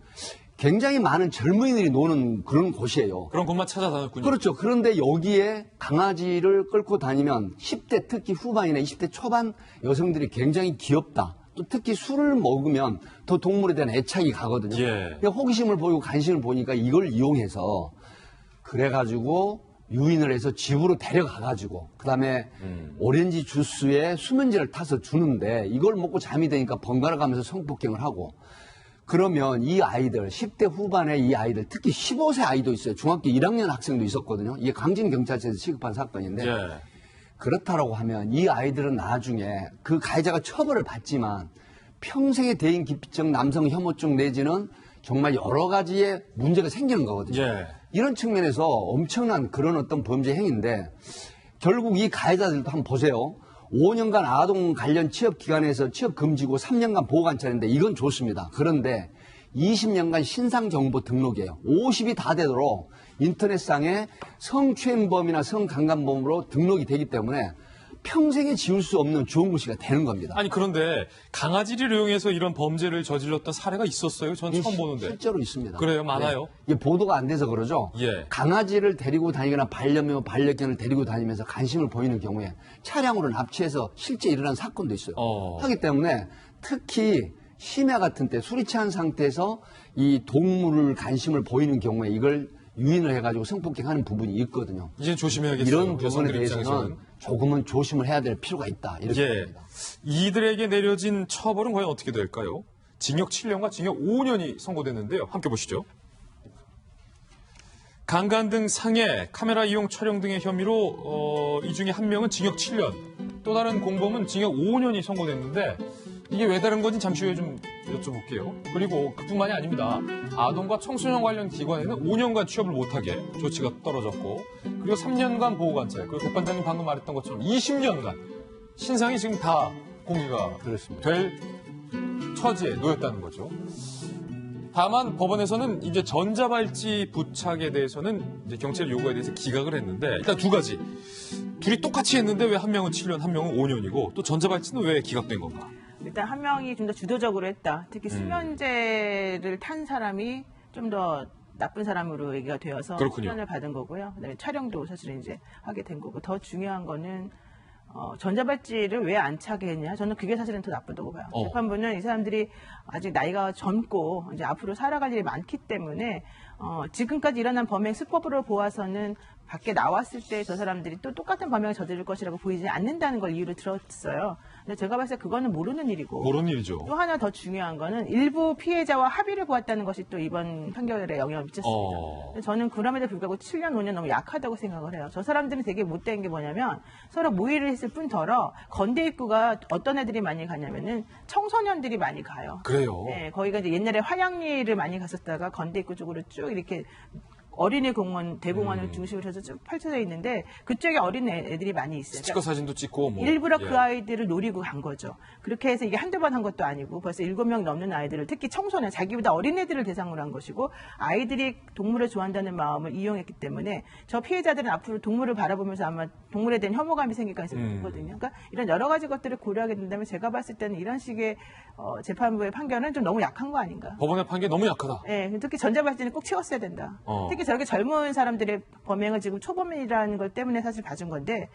굉장히 많은 젊은이들이 노는 그런 곳이에요. 그런 곳만 찾아다녔군요. 그렇죠. 그런데 여기에 강아지를 끌고 다니면 10대 특히 후반이나 20대 초반 여성들이 굉장히 귀엽다. 또 특히 술을 먹으면 더 동물에 대한 애착이 가거든요. 예. 그러니까 호기심을 보이고 관심을 보니까 이걸 이용해서 그래가지고 유인을 해서 집으로 데려가가지고 그다음에 오렌지 주스에 수면제를 타서 주는데 이걸 먹고 잠이 드니까 번갈아 가면서 성폭행을 하고 그러면 이 아이들 10대 후반의 이 아이들 특히 15세 아이도 있어요. 중학교 1학년 학생도 있었거든요. 이게 강진경찰서에서 취급한 사건인데 예. 그렇다라고 하면 이 아이들은 나중에 그 가해자가 처벌을 받지만 평생의 대인 기피증, 남성 혐오증 내지는 정말 여러 가지의 문제가 생기는 거거든요. 예. 이런 측면에서 엄청난 그런 어떤 범죄 행위인데 결국 이 가해자들도 한번 보세요. 5년간 아동 관련 취업 기관에서 취업 금지고 3년간 보호 관찰인데 이건 좋습니다. 그런데 20년간 신상 정보 등록이에요. 50이 다 되도록 인터넷상에 성추행범이나 성강간범으로 등록이 되기 때문에 평생에 지울 수 없는 주원구시가 되는 겁니다. 아니 그런데 강아지를 이용해서 이런 범죄를 저질렀던 사례가 있었어요? 전 처음 보는데. 실제로 있습니다. 그래요? 많아요? 네. 이게 보도가 안 돼서 그러죠. 예. 강아지를 데리고 다니거나 반려묘, 반려견을 데리고 다니면서 관심을 보이는 경우에 차량으로 납치해서 실제 일어난 사건도 있어요. 하기 때문에 특히 심야 같은 때 술이 취한 상태에서 이 동물을 관심을 보이는 경우에 이걸 유인을 해가지고 성폭행하는 부분이 있거든요. 이제 조심해야겠어요. 이런 부분에 여성들 대해서는 입장에서는. 조금은 조심을 해야 될 필요가 있다. 이렇게 예. 봅니다. 이들에게 내려진 처벌은 과연 어떻게 될까요? 징역 7년과 징역 5년이 선고됐는데요. 함께 보시죠. 강간 등 상해, 카메라 이용 촬영 등의 혐의로 이 중에 한 명은 징역 7년, 또 다른 공범은 징역 5년이 선고됐는데 이게 왜 다른 건지 잠시 후에 좀 여쭤볼게요. 그리고 그뿐만이 아닙니다. 아동과 청소년 관련 기관에는 5년간 취업을 못하게 조치가 떨어졌고 그리고 3년간 보호관찰, 그리고 백반장님 방금 말했던 것처럼 20년간 신상이 지금 다 공개가 될 처지에 놓였다는 거죠. 다만 법원에서는 이제 전자발찌 부착에 대해서는 이제 경찰 요구에 대해서 기각을 했는데 일단 두 가지. 둘이 똑같이 했는데 왜 한 명은 7년, 한 명은 5년이고 또 전자발찌는 왜 기각된 건가? 일단 한 명이 좀 더 주도적으로 했다. 특히 수면제를 탄 사람이 좀 더 나쁜 사람으로 얘기가 되어서 그렇군요. 수면을 받은 거고요. 그다음에 촬영도 사실은 이제 하게 된 거고 더 중요한 거는 전자발찌를 왜 안 차게 했냐? 저는 그게 사실은 더 나쁘다고 봐요. 재판부는 이 사람들이 아직 나이가 젊고 이제 앞으로 살아갈 일이 많기 때문에 지금까지 일어난 범행 수법으로 보아서는 밖에 나왔을 때 저 사람들이 또 똑같은 범행을 저지를 것이라고 보이지 않는다는 걸 이유로 들었어요. 근데 제가 봤을 때 그거는 모르는 일이고. 모르는 일이죠. 또 하나 더 중요한 거는 일부 피해자와 합의를 보았다는 것이 또 이번 판결에 영향을 미쳤습니다. 근데 저는 그럼에도 불구하고 7년, 5년 너무 약하다고 생각을 해요. 저 사람들은 되게 못된 게 뭐냐면 서로 모의를 했을 뿐더러 건대 입구가 어떤 애들이 많이 가냐면은 청소년들이 많이 가요. 그래요. 네, 거기가 이제 옛날에 화양리를 많이 갔었다가 건대 입구 쪽으로 쭉 이렇게 어린이 공원, 대공원을 중심으로 해서 쭉 펼쳐져 있는데 그쪽에 어린 애들이 많이 있어요. 스티커 사진도 찍고 뭐. 일부러 예. 그 아이들을 노리고 간 거죠. 그렇게 해서 이게 한두 번 한 것도 아니고 벌써 7명 넘는 아이들을 특히 청소년, 자기보다 어린 애들을 대상으로 한 것이고 아이들이 동물을 좋아한다는 마음을 이용했기 때문에 저 피해자들은 앞으로 동물을 바라보면서 아마 동물에 대한 혐오감이 생길 가능성이 높거든요. 그러니까 이런 여러 가지 것들을 고려하게 된다면 제가 봤을 때는 이런 식의 재판부의 판결은 좀 너무 약한 거 아닌가. 법원의 판결이 너무 약하다. 네, 특히 전자발찌는 꼭 채웠어야 된다. 특히 저렇게 젊은 사람들의 범행을 지금 초범이라는 것 때문에 사실 봐준 건데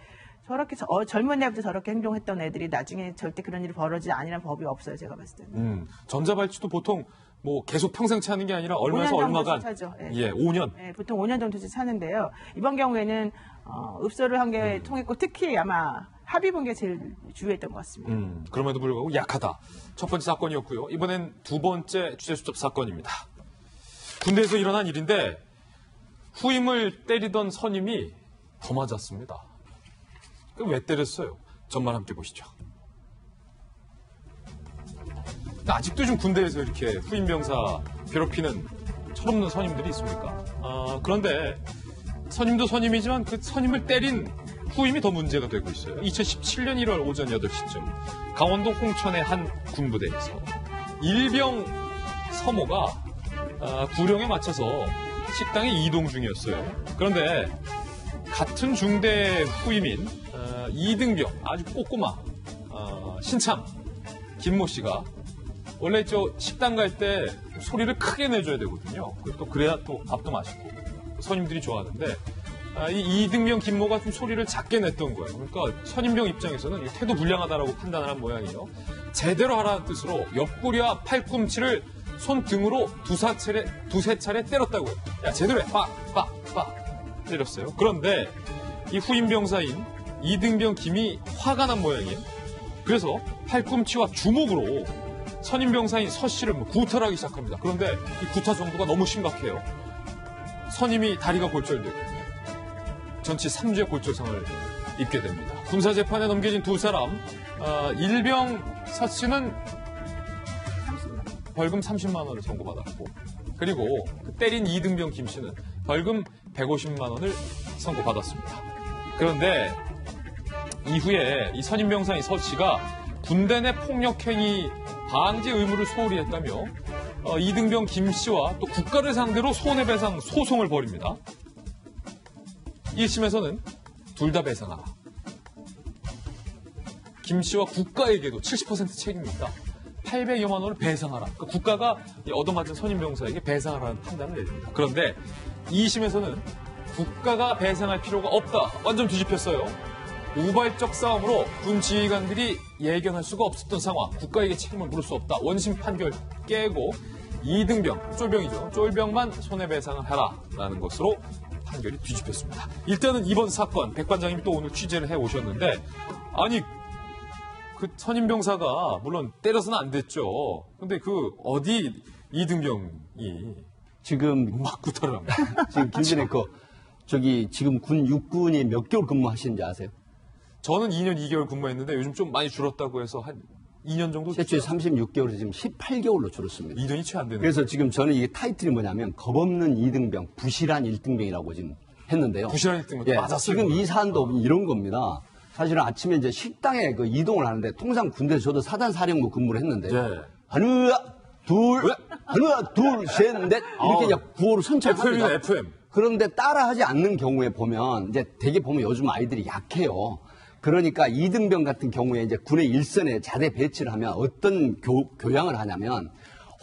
저렇게 젊은 애부터 저렇게 행동했던 애들이 나중에 절대 그런 일이 벌어지지 않으라는 법이 없어요. 제가 봤을 때는. 전자발찌도 보통 뭐 계속 평생 차는 게 아니라 얼마에서 5년 얼마간. 차죠. 네. 예, 5년. 네, 보통 5년 정도씩 차는데요. 이번 경우에는 읍소를 한 게 통했고 특히 아마 합의 본 게 제일 주요했던 것 같습니다. 그럼에도 불구하고 약하다. 첫 번째 사건이었고요. 이번엔 두 번째 주제수첩 사건입니다. 군대에서 일어난 일인데 후임을 때리던 선임이 더 맞았습니다. 왜 때렸어요? 전말 함께 보시죠. 아직도 좀 군대에서 이렇게 후임 병사 괴롭히는 철없는 선임들이 있습니까? 그런데 선임도 선임이지만 그 선임을 때린 후임이 더 문제가 되고 있어요. 2017년 1월 오전 8시쯤 강원도 홍천의 한 군부대에서 일병 서모가 구령에 맞춰서 식당에 이동 중이었어요. 그런데 같은 중대 후임인 이등병, 아주 꼬꼬마 신참 김모 씨가 원래 저 식당 갈 때 소리를 크게 내줘야 되거든요. 또 그래야 또 밥도 맛있고 선임들이 좋아하는데 이 이등병 김모가 좀 소리를 작게 냈던 거예요. 그러니까 선임병 입장에서는 태도 불량하다라고 판단을 한 모양이에요. 제대로 하라는 뜻으로 옆구리와 팔꿈치를 손등으로 두세 차례 때렸다고요. 야, 제대로 해. 빡 때렸어요. 그런데 이 후임 병사인 이등병 김이 화가 난 모양이에요. 그래서 팔꿈치와 주먹으로 선임 병사인 서 씨를 구타하기 시작합니다. 그런데 이 구타 정도가 너무 심각해요. 선임이 다리가 골절되고 전치 3주의 골절상을 입게 됩니다. 군사재판에 넘겨진 두 사람, 일병 서 씨는 벌금 30만 원을 선고받았고 그리고 그 때린 이등병 김 씨는 벌금 150만 원을 선고받았습니다. 그런데 이후에 이 선임병사인 서 씨가 군대 내 폭력행위 방지 의무를 소홀히 했다며 이등병 김 씨와 또 국가를 상대로 손해배상 소송을 벌입니다. 1심에서는 둘 다 배상하라. 김 씨와 국가에게도 70% 책임이 있다. 800여만 원을 배상하라. 그러니까 국가가 얻어맞은 선임병사에게 배상하라는 판단을 내립니다. 그런데 2심에서는 국가가 배상할 필요가 없다. 완전 뒤집혔어요. 우발적 싸움으로 군 지휘관들이 예견할 수가 없었던 상황, 국가에게 책임을 물을 수 없다. 원심 판결 깨고 이등병, 쫄병이죠. 쫄병만 손해배상을 하라라는 것으로 판결이 뒤집혔습니다. 일단은 이번 사건, 백 관장님이 또 오늘 취재를 해오셨는데, 아니, 그 선임병사가 물론 때려서는 안 됐죠. 근데 그 어디 이등병이 지금 막 구타를 합니다. 지금 김진애 지금 군 육군이 몇 개월 근무하시는지 아세요? 저는 2년 2개월 근무했는데 요즘 좀 많이 줄었다고 해서 한 2년 정도? 최초에 36개월에서 지금 18개월로 줄었습니다. 2년이 채 안 되는. 그래서 지금 저는 이게 타이틀이 뭐냐면 겁없는 2등병, 부실한 1등병이라고 지금 했는데요. 부실한 1등병 예, 맞았어요. 지금 이 사안도 이런 겁니다. 사실은 아침에 이제 식당에 그 이동을 하는데 통상 군대에서 저도 사단사령부 근무를 했는데 예. 하나, 둘, 셋, 넷 이렇게 이제 구호를 선창합니다. FM이네, FM. 그런데 따라하지 않는 경우에 보면 이제 대개 보면 요즘 아이들이 약해요. 그러니까 이등병 같은 경우에 이제 군의 일선에 자대 배치를 하면 어떤 교양을 하냐면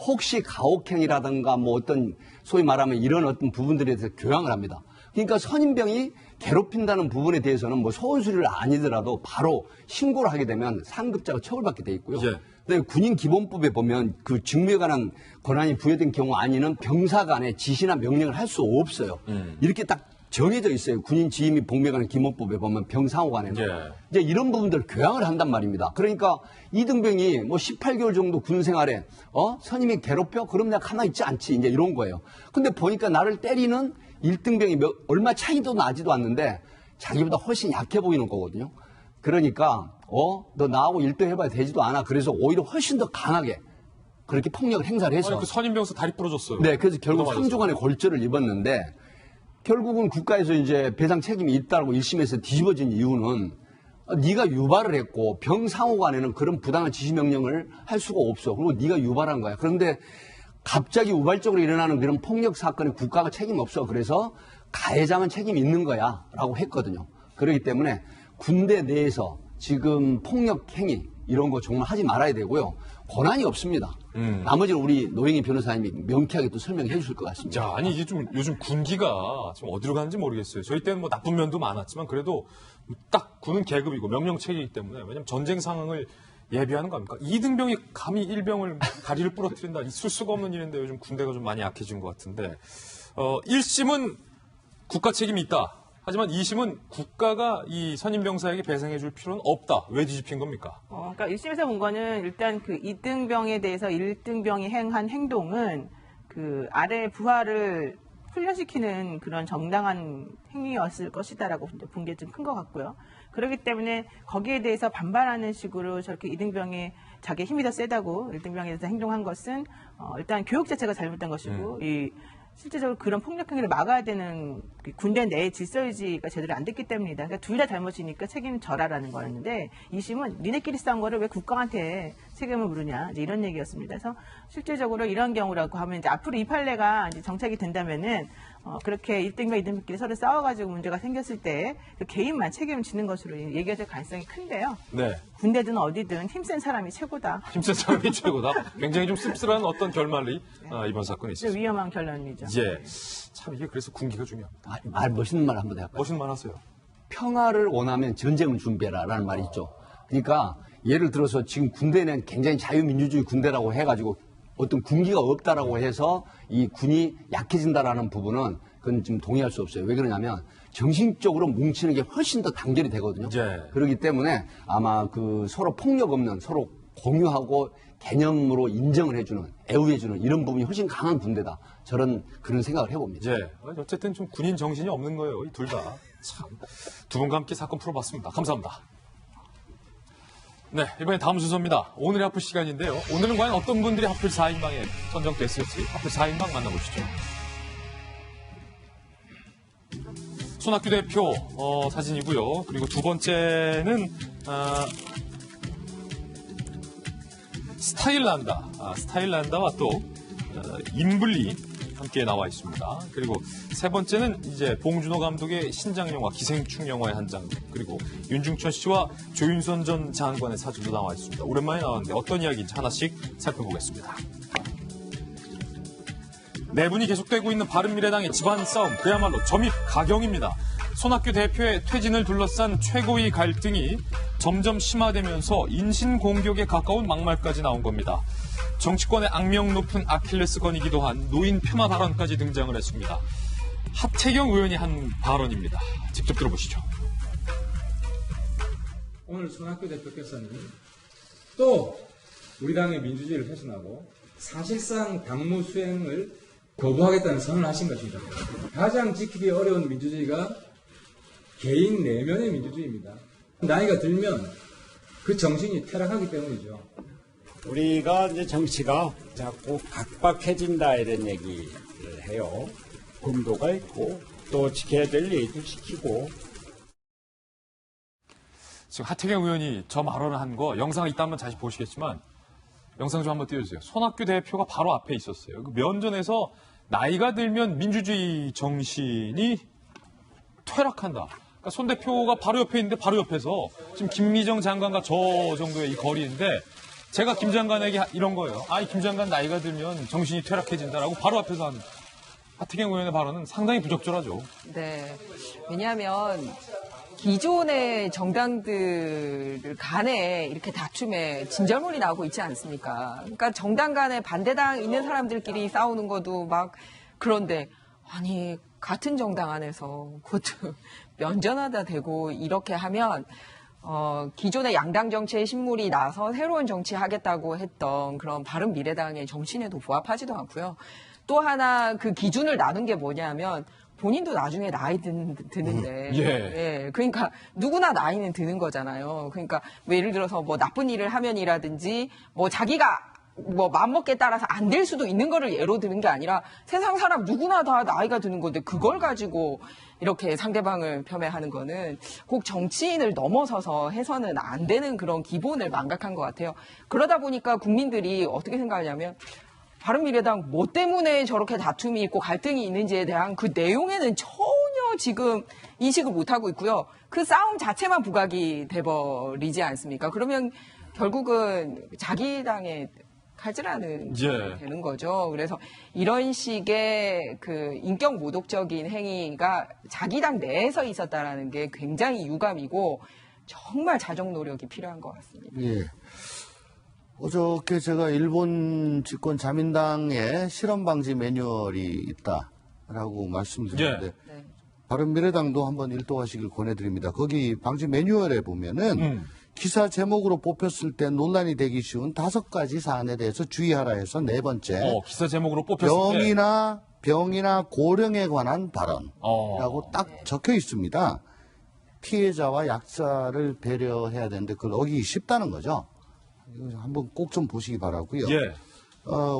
혹시 가혹행위라든가 뭐 어떤 소위 말하면 이런 어떤 부분들에 대해서 교양을 합니다. 그러니까 선임병이 괴롭힌다는 부분에 대해서는 뭐 소원수리를 아니더라도 바로 신고를 하게 되면 상급자가 처벌받게 돼 있고요. 예. 근데 군인 기본법에 보면 그 직무에 관한 권한이 부여된 경우 아니면 병사 간의 지시나 명령을 할 수 없어요. 이렇게 딱 정해져 있어요. 군인 지휘 및 복무에 관한 기본법에 보면 병상호 관에는. 예. 이제 이런 부분들을 교양을 한단 말입니다. 그러니까 이등병이 뭐 18개월 정도 군 생활에 선임이 괴롭혀? 그럼 내가 가만히 있지 않지. 이제 이런 거예요. 근데 보니까 나를 때리는 1등병이 얼마 차이도 나지도 않는데 자기보다 훨씬 약해 보이는 거거든요. 그러니까 너 나하고 1등 해봐야 되지도 않아. 그래서 오히려 훨씬 더 강하게 그렇게 폭력을 행사를 해서 아니, 그 선임병사 다리 부러졌어요. 네, 그래서 결국 맞았어요. 3주간의 골절을 입었는데 결국은 국가에서 이제 배상 책임이 있다고 1심에서 뒤집어진 이유는 네가 유발을 했고 병상호관에는 그런 부당한 지시 명령을 할 수가 없어. 그리고 네가 유발한 거야. 그런데 갑자기 우발적으로 일어나는 그런 폭력 사건에 국가가 책임 없어. 그래서 가해자만 책임 있는 거야 라고 했거든요. 그렇기 때문에 군대 내에서 지금 폭력 행위 이런 거 정말 하지 말아야 되고요. 권한이 없습니다. 나머지는 우리 노영희 변호사님이 명쾌하게 또 설명해 주실 것 같습니다. 자, 아니 이게 좀 요즘 군기가 좀 어디로 가는지 모르겠어요. 저희 때는 뭐 나쁜 면도 많았지만 그래도 딱 군은 계급이고 명령체계이기 때문에 왜냐면 전쟁 상황을 예비하는 거 아닙니까? 이등병이 감히 일병을 다리를 부러뜨린다. 있을 수가 없는 일인데 요즘 군대가 좀 많이 약해진 것 같은데 1심은 국가 책임이 있다. 하지만 2심은 국가가 이 선임병사에게 배상해 줄 필요는 없다. 왜 뒤집힌 겁니까? 그러니까 1심에서 본 거는 일단 그 2등병에 대해서 1등병이 행한 행동은 그 아래 부하를 훈련시키는 그런 정당한 행위였을 것이다라고 본 게 좀 큰 것 같고요. 그렇기 때문에 거기에 대해서 반발하는 식으로 저렇게 2등병이 자기 힘이 더 세다고 1등병에 대해서 행동한 것은 일단 교육 자체가 잘못된 것이고 실제적으로 그런 폭력 행위를 막아야 되는 군대 내의 질서 유지가 제대로 안 됐기 때문이다. 그러니까 둘 다 잘못이니까 책임 져라라는 거였는데 2심은 니네끼리 싸운 거를 왜 국가한테 책임을 물으냐 이제 이런 얘기였습니다. 그래서 실제적으로 이런 경우라고 하면 이제 앞으로 이 판례가 이제 정착이 된다면은 그렇게 1등과 2등끼리 서로 싸워가지고 문제가 생겼을 때 그 개인만 책임을 지는 것으로 얘기가 가능성이 큰데요. 네. 군대든 어디든 힘센 사람이 최고다. 힘센 사람이 최고다. 굉장히 좀 씁쓸한 어떤 결말이 이번 사건에 있습니다. 위험한 결론이죠. 예. 참 이게 그래서 군기가 중요합니다. 멋있는 말 한번 해볼까요? 멋있는 말 하세요. 평화를 원하면 전쟁을 준비해라라는 말이 있죠. 그러니까 예를 들어서 지금 군대는 굉장히 자유민주주의 군대라고 해가지고 어떤 군기가 없다라고 해서 이 군이 약해진다라는 부분은 그건 지금 동의할 수 없어요. 왜 그러냐면 정신적으로 뭉치는 게 훨씬 더 단결이 되거든요. 예. 그렇기 때문에 아마 그 서로 폭력 없는 서로 공유하고 개념으로 인정을 해주는 애우해주는 이런 부분이 훨씬 강한 군대다. 저는 그런 생각을 해봅니다. 예. 어쨌든 좀 군인 정신이 없는 거예요. 이 둘 다. 참. 두 분과 함께 사건 풀어봤습니다. 감사합니다. 네, 이번엔 다음 순서입니다. 오늘의 하필 시간인데요. 오늘은 과연 어떤 분들이 하필 4인방에 선정됐을지 하필 4인방 만나보시죠. 손학규 대표 사진이고요. 그리고 두 번째는 스타일란다와 또 임블리 함께 나와 있습니다. 그리고 세 번째는 이제 봉준호 감독의 신작 영화 기생충 영화의 한 장, 그리고 윤중천 씨와 조윤선 전 장관의 사진도 나와 있습니다. 오랜만에 나왔는데 어떤 이야기인지 하나씩 살펴보겠습니다. 네 분이 계속되고 있는 바른미래당의 집안 싸움, 그야말로 점입 가경입니다. 손학규 대표의 퇴진을 둘러싼 최고위 갈등이 점점 심화되면서 인신공격에 가까운 막말까지 나온 겁니다. 정치권의 악명 높은 아킬레스건이기도 한 노인 폄하 발언까지 등장을 했습니다. 하태경 의원이 한 발언입니다. 직접 들어보시죠. 오늘 손학규 대표께서는 또 우리 당의 민주주의를 훼손하고 사실상 당무 수행을 거부하겠다는 선언을 하신 것입니다. 가장 지키기 어려운 민주주의가 개인 내면의 민주주의입니다. 나이가 들면 그 정신이 퇴락하기 때문이죠. 우리가 이제 정치가 자꾸 각박해진다 이런 얘기를 해요. 금도가 있고 또 지켜야 될 예의도 지키고. 지금 하태경 의원이 저 발언을 한 거 영상을 이따 한번 다시 보시겠지만 영상 좀 한번 띄워주세요. 손학규 대표가 바로 앞에 있었어요. 그 면전에서 나이가 들면 민주주의 정신이 퇴락한다. 그러니까 손 대표가 바로 옆에 있는데 바로 옆에서 지금 김미정 장관과 저 정도의 이 거리인데 제가 김 장관에게 이런 거예요. 이 김 장관 나이가 들면 정신이 퇴락해진다라고 바로 앞에서 한 하태경 의원의 발언은 상당히 부적절하죠. 네. 왜냐하면 기존의 정당들 간에 이렇게 다툼에 진절머리 나오고 있지 않습니까? 그러니까 정당 간에 반대당 있는 사람들끼리 싸우는 것도 막 그런데 아니 같은 정당 안에서 그것도 면전하다 대고 이렇게 하면 기존의 양당 정치의 신물이 나서 새로운 정치 하겠다고 했던 그런 바른미래당의 정신에도 부합하지도 않고요. 또 하나 그 기준을 나눈 게 뭐냐면 본인도 나중에 나이 드는데, 예, 그러니까 누구나 나이는 드는 거잖아요. 그러니까 뭐 예를 들어서 뭐 나쁜 일을 하면이라든지 뭐 자기가 뭐 맘먹기에 따라서 안 될 수도 있는 거를 예로 드는 게 아니라 세상 사람 누구나 다 나이가 드는 건데 그걸 가지고 이렇게 상대방을 폄훼하는 거는 꼭 정치인을 넘어서서 해서는 안 되는 그런 기본을 망각한 것 같아요. 그러다 보니까 국민들이 어떻게 생각하냐면 바른미래당 뭐 때문에 저렇게 다툼이 있고 갈등이 있는지에 대한 그 내용에는 전혀 지금 인식을 못하고 있고요. 그 싸움 자체만 부각이 돼버리지 않습니까? 그러면 결국은 자기 당에 칼질하는 되는 거죠. 그래서 이런 식의 그 인격 모독적인 행위가 자기 당 내에서 있었다라는 게 굉장히 유감이고 정말 자정 노력이 필요한 것 같습니다. 예. 어저께 제가 일본 집권 자민당에 실험 방지 매뉴얼이 있다라고 말씀드렸는데 바른미래당도 한번 일독하시길 권해드립니다. 거기 방지 매뉴얼에 보면은 기사 제목으로 뽑혔을 때 논란이 되기 쉬운 5가지 사안에 대해서 주의하라 해서 4번째 기사 제목으로 뽑혔을 때 병이나 고령에 관한 발언이라고 딱 적혀 있습니다. 피해자와 약자를 배려해야 되는데 그걸 어기기 쉽다는 거죠. 이거 한번 꼭 좀 보시기 바라고요.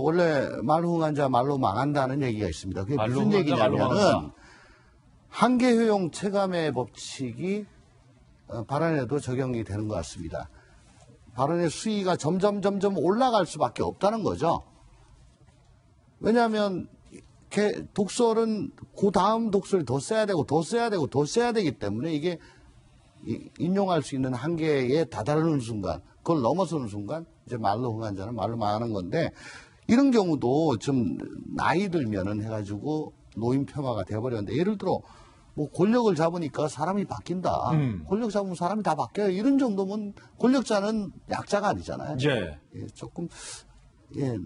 원래 말흥한 자 말로 망한다는 얘기가 있습니다. 그게 무슨 얘기냐면은 한계 효용 체감의 법칙이 발언에도 적용이 되는 것 같습니다. 발언의 수위가 점점 올라갈 수밖에 없다는 거죠. 왜냐하면 독설은 그 다음 독설이 더 써야 되고 더 써야 되기 때문에 이게 인용할 수 있는 한계에 다다르는 순간, 그걸 넘어서는 순간 이제 말로 흥한 자는 말로 망하는 건데 이런 경우도 좀 나이 들면은 해가지고 노인 폄하가 돼버렸는데 예를 들어 뭐 권력을 잡으니까 사람이 바뀐다. 권력 잡으면 사람이 다 바뀌어요. 이런 정도면 권력자는 약자가 아니잖아요. 조금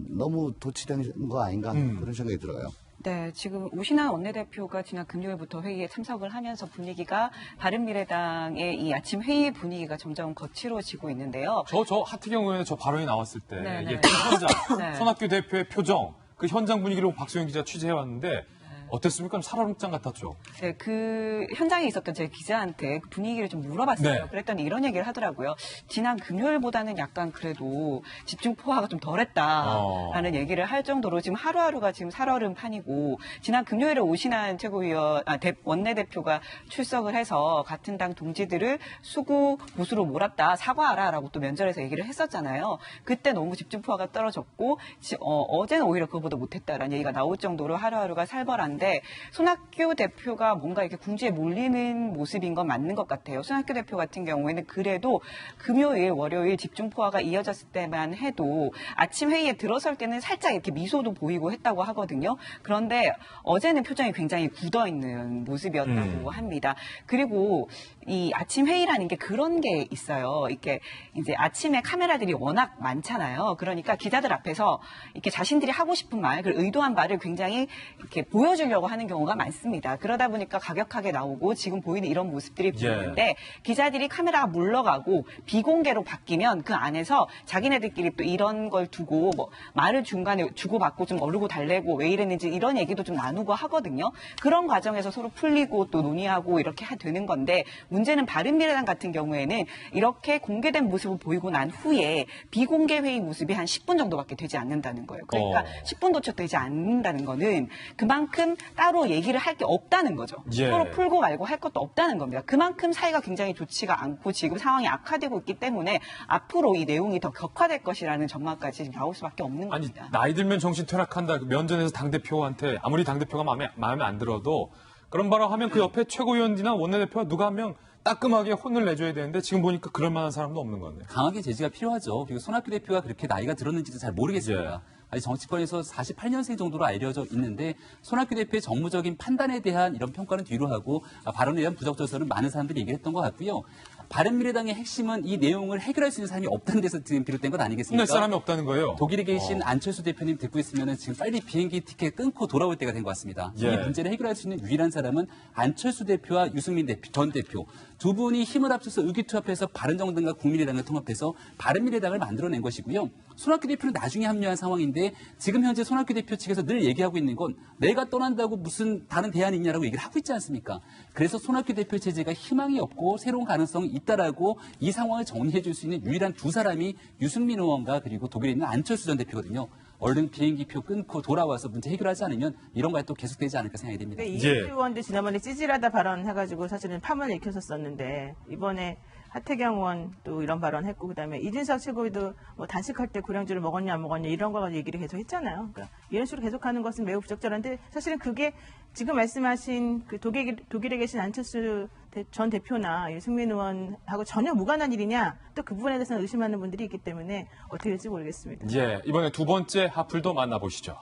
너무 도치된 거 아닌가 그런 생각이 들어요. 네, 지금 오신환 원내대표가 지난 금요일부터 회의에 참석을 하면서 분위기가 바른미래당의 이 아침 회의 분위기가 점점 거칠어지고 있는데요. 저 하태경 의원의 저 발언이 나왔을 때 네네. 그 현장, 손학규 대표의 표정, 그 현장 분위기를 박소영 기자 취재해왔는데 어땠습니까? 살얼음장 같았죠. 네, 그 현장에 있었던 제 기자한테 분위기를 좀 물어봤어요. 그랬더니 이런 얘기를 하더라고요. 지난 금요일보다는 약간 그래도 집중 포화가 좀 덜했다라는 얘기를 할 정도로 지금 하루하루가 지금 살얼음판이고 지난 금요일에 오신환 최고위원, 원내대표가 출석을 해서 같은 당 동지들을 수구 보수로 몰았다, 사과하라라고 또 면전에서 얘기를 했었잖아요. 그때 너무 집중 포화가 떨어졌고 어제는 오히려 그거보다 못했다라는 얘기가 나올 정도로 하루하루가 살벌한데 있는데 손학규 대표가 뭔가 이렇게 궁지에 몰리는 모습인 건 맞는 것 같아요. 손학규 대표 같은 경우에는 그래도 금요일, 월요일 집중포화가 이어졌을 때만 해도 아침 회의에 들어설 때는 살짝 이렇게 미소도 보이고 했다고 하거든요. 그런데 어제는 표정이 굉장히 굳어있는 모습이었다고 합니다. 그리고 이 아침 회의라는 게 그런 게 있어요. 이렇게 이제 아침에 카메라들이 워낙 많잖아요. 그러니까 기자들 앞에서 이렇게 자신들이 하고 싶은 말, 그 의도한 말을 굉장히 이렇게 보여주려고 하는 경우가 많습니다. 그러다 보니까 가격하게 나오고 지금 보이는 이런 모습들이 보이는데 기자들이 카메라가 물러가고 비공개로 바뀌면 그 안에서 자기네들끼리 또 이런 걸 두고 뭐 말을 중간에 주고받고 좀 어르고 달래고 왜 이랬는지 이런 얘기도 좀 나누고 하거든요. 그런 과정에서 서로 풀리고 또 논의하고 이렇게 되는 건데 문제는 바른미래당 같은 경우에는 이렇게 공개된 모습을 보이고 난 후에 비공개 회의 모습이 한 10분 정도밖에 되지 않는다는 거예요. 그러니까 10분도 채 되지 않는다는 거는 그만큼 따로 얘기를 할 게 없다는 거죠. 서로 풀고 말고 할 것도 없다는 겁니다. 그만큼 사이가 굉장히 좋지가 않고 지금 상황이 악화되고 있기 때문에 앞으로 이 내용이 더 격화될 것이라는 전망까지 지금 나올 수밖에 없는 겁니다. 나이 들면 정신 퇴락한다. 면전에서 당대표한테 아무리 당대표가 마음에 안 들어도 그런 발언 하면 그 옆에 최고위원이나 원내대표가 누가 한 명 따끔하게 혼을 내줘야 되는데 지금 보니까 그럴 만한 사람도 없는 건데. 강하게 제지가 필요하죠. 그리고 손학규 대표가 그렇게 나이가 들었는지도 잘 모르겠습니다. 아직 정치권에서 48년생 정도로 알려져 있는데 손학규 대표의 정무적인 판단에 대한 이런 평가는 뒤로 하고 발언에 대한 부적절성은 많은 사람들이 얘기를 했던 것 같고요. 바른미래당의 핵심은 이 내용을 해결할 수 있는 사람이 없다는 데서 지금 비롯된 것 아니겠습니까? 낼 사람이 없다는 거예요. 독일에 계신 안철수 대표님 듣고 있으면 지금 빨리 비행기 티켓 끊고 돌아올 때가 된 것 같습니다. 이 문제를 해결할 수 있는 유일한 사람은 안철수 대표와 유승민 전 대표 두 분이 힘을 합쳐서 의기투합해서 바른정당과 국민의당을 통합해서 바른미래당을 만들어낸 것이고요. 손학규 대표는 나중에 합류한 상황인데 지금 현재 손학규 대표 측에서 늘 얘기하고 있는 건 내가 떠난다고 무슨 다른 대안이 있냐라고 얘기를 하고 있지 않습니까? 그래서 손학규 대표 체제가 희망이 없고 새로운 가능성이 있다라고 이 상황을 정리해 줄 수 있는 유일한 두 사람이 유승민 의원과 그리고 독일에 있는 안철수 전 대표거든요. 얼른 비행기표 끊고 돌아와서 문제 해결하지 않으면 이런 거에 또 계속되지 않을까 생각이 됩니다. 이인주 의원도 지난번에 찌질하다 발언해가지고 사실은 파문을 일으켰었는데 이번에 하태경 의원 또 이런 발언했고 그다음에 이준석 최고위도 뭐 단식할 때 고량주를 먹었냐 안 먹었냐 이런 거 가지고 얘기를 계속 했잖아요. 그러니까 이런 식으로 계속하는 것은 매우 부적절한데 사실은 그게 지금 말씀하신 그 독일에 계신 안철수 전 대표나 유승민 의원하고 전혀 무관한 일이냐 또 그 부분에 대해서는 의심하는 분들이 있기 때문에 어떻게 될지 모르겠습니다. 이번에 두 번째 하플도 만나보시죠.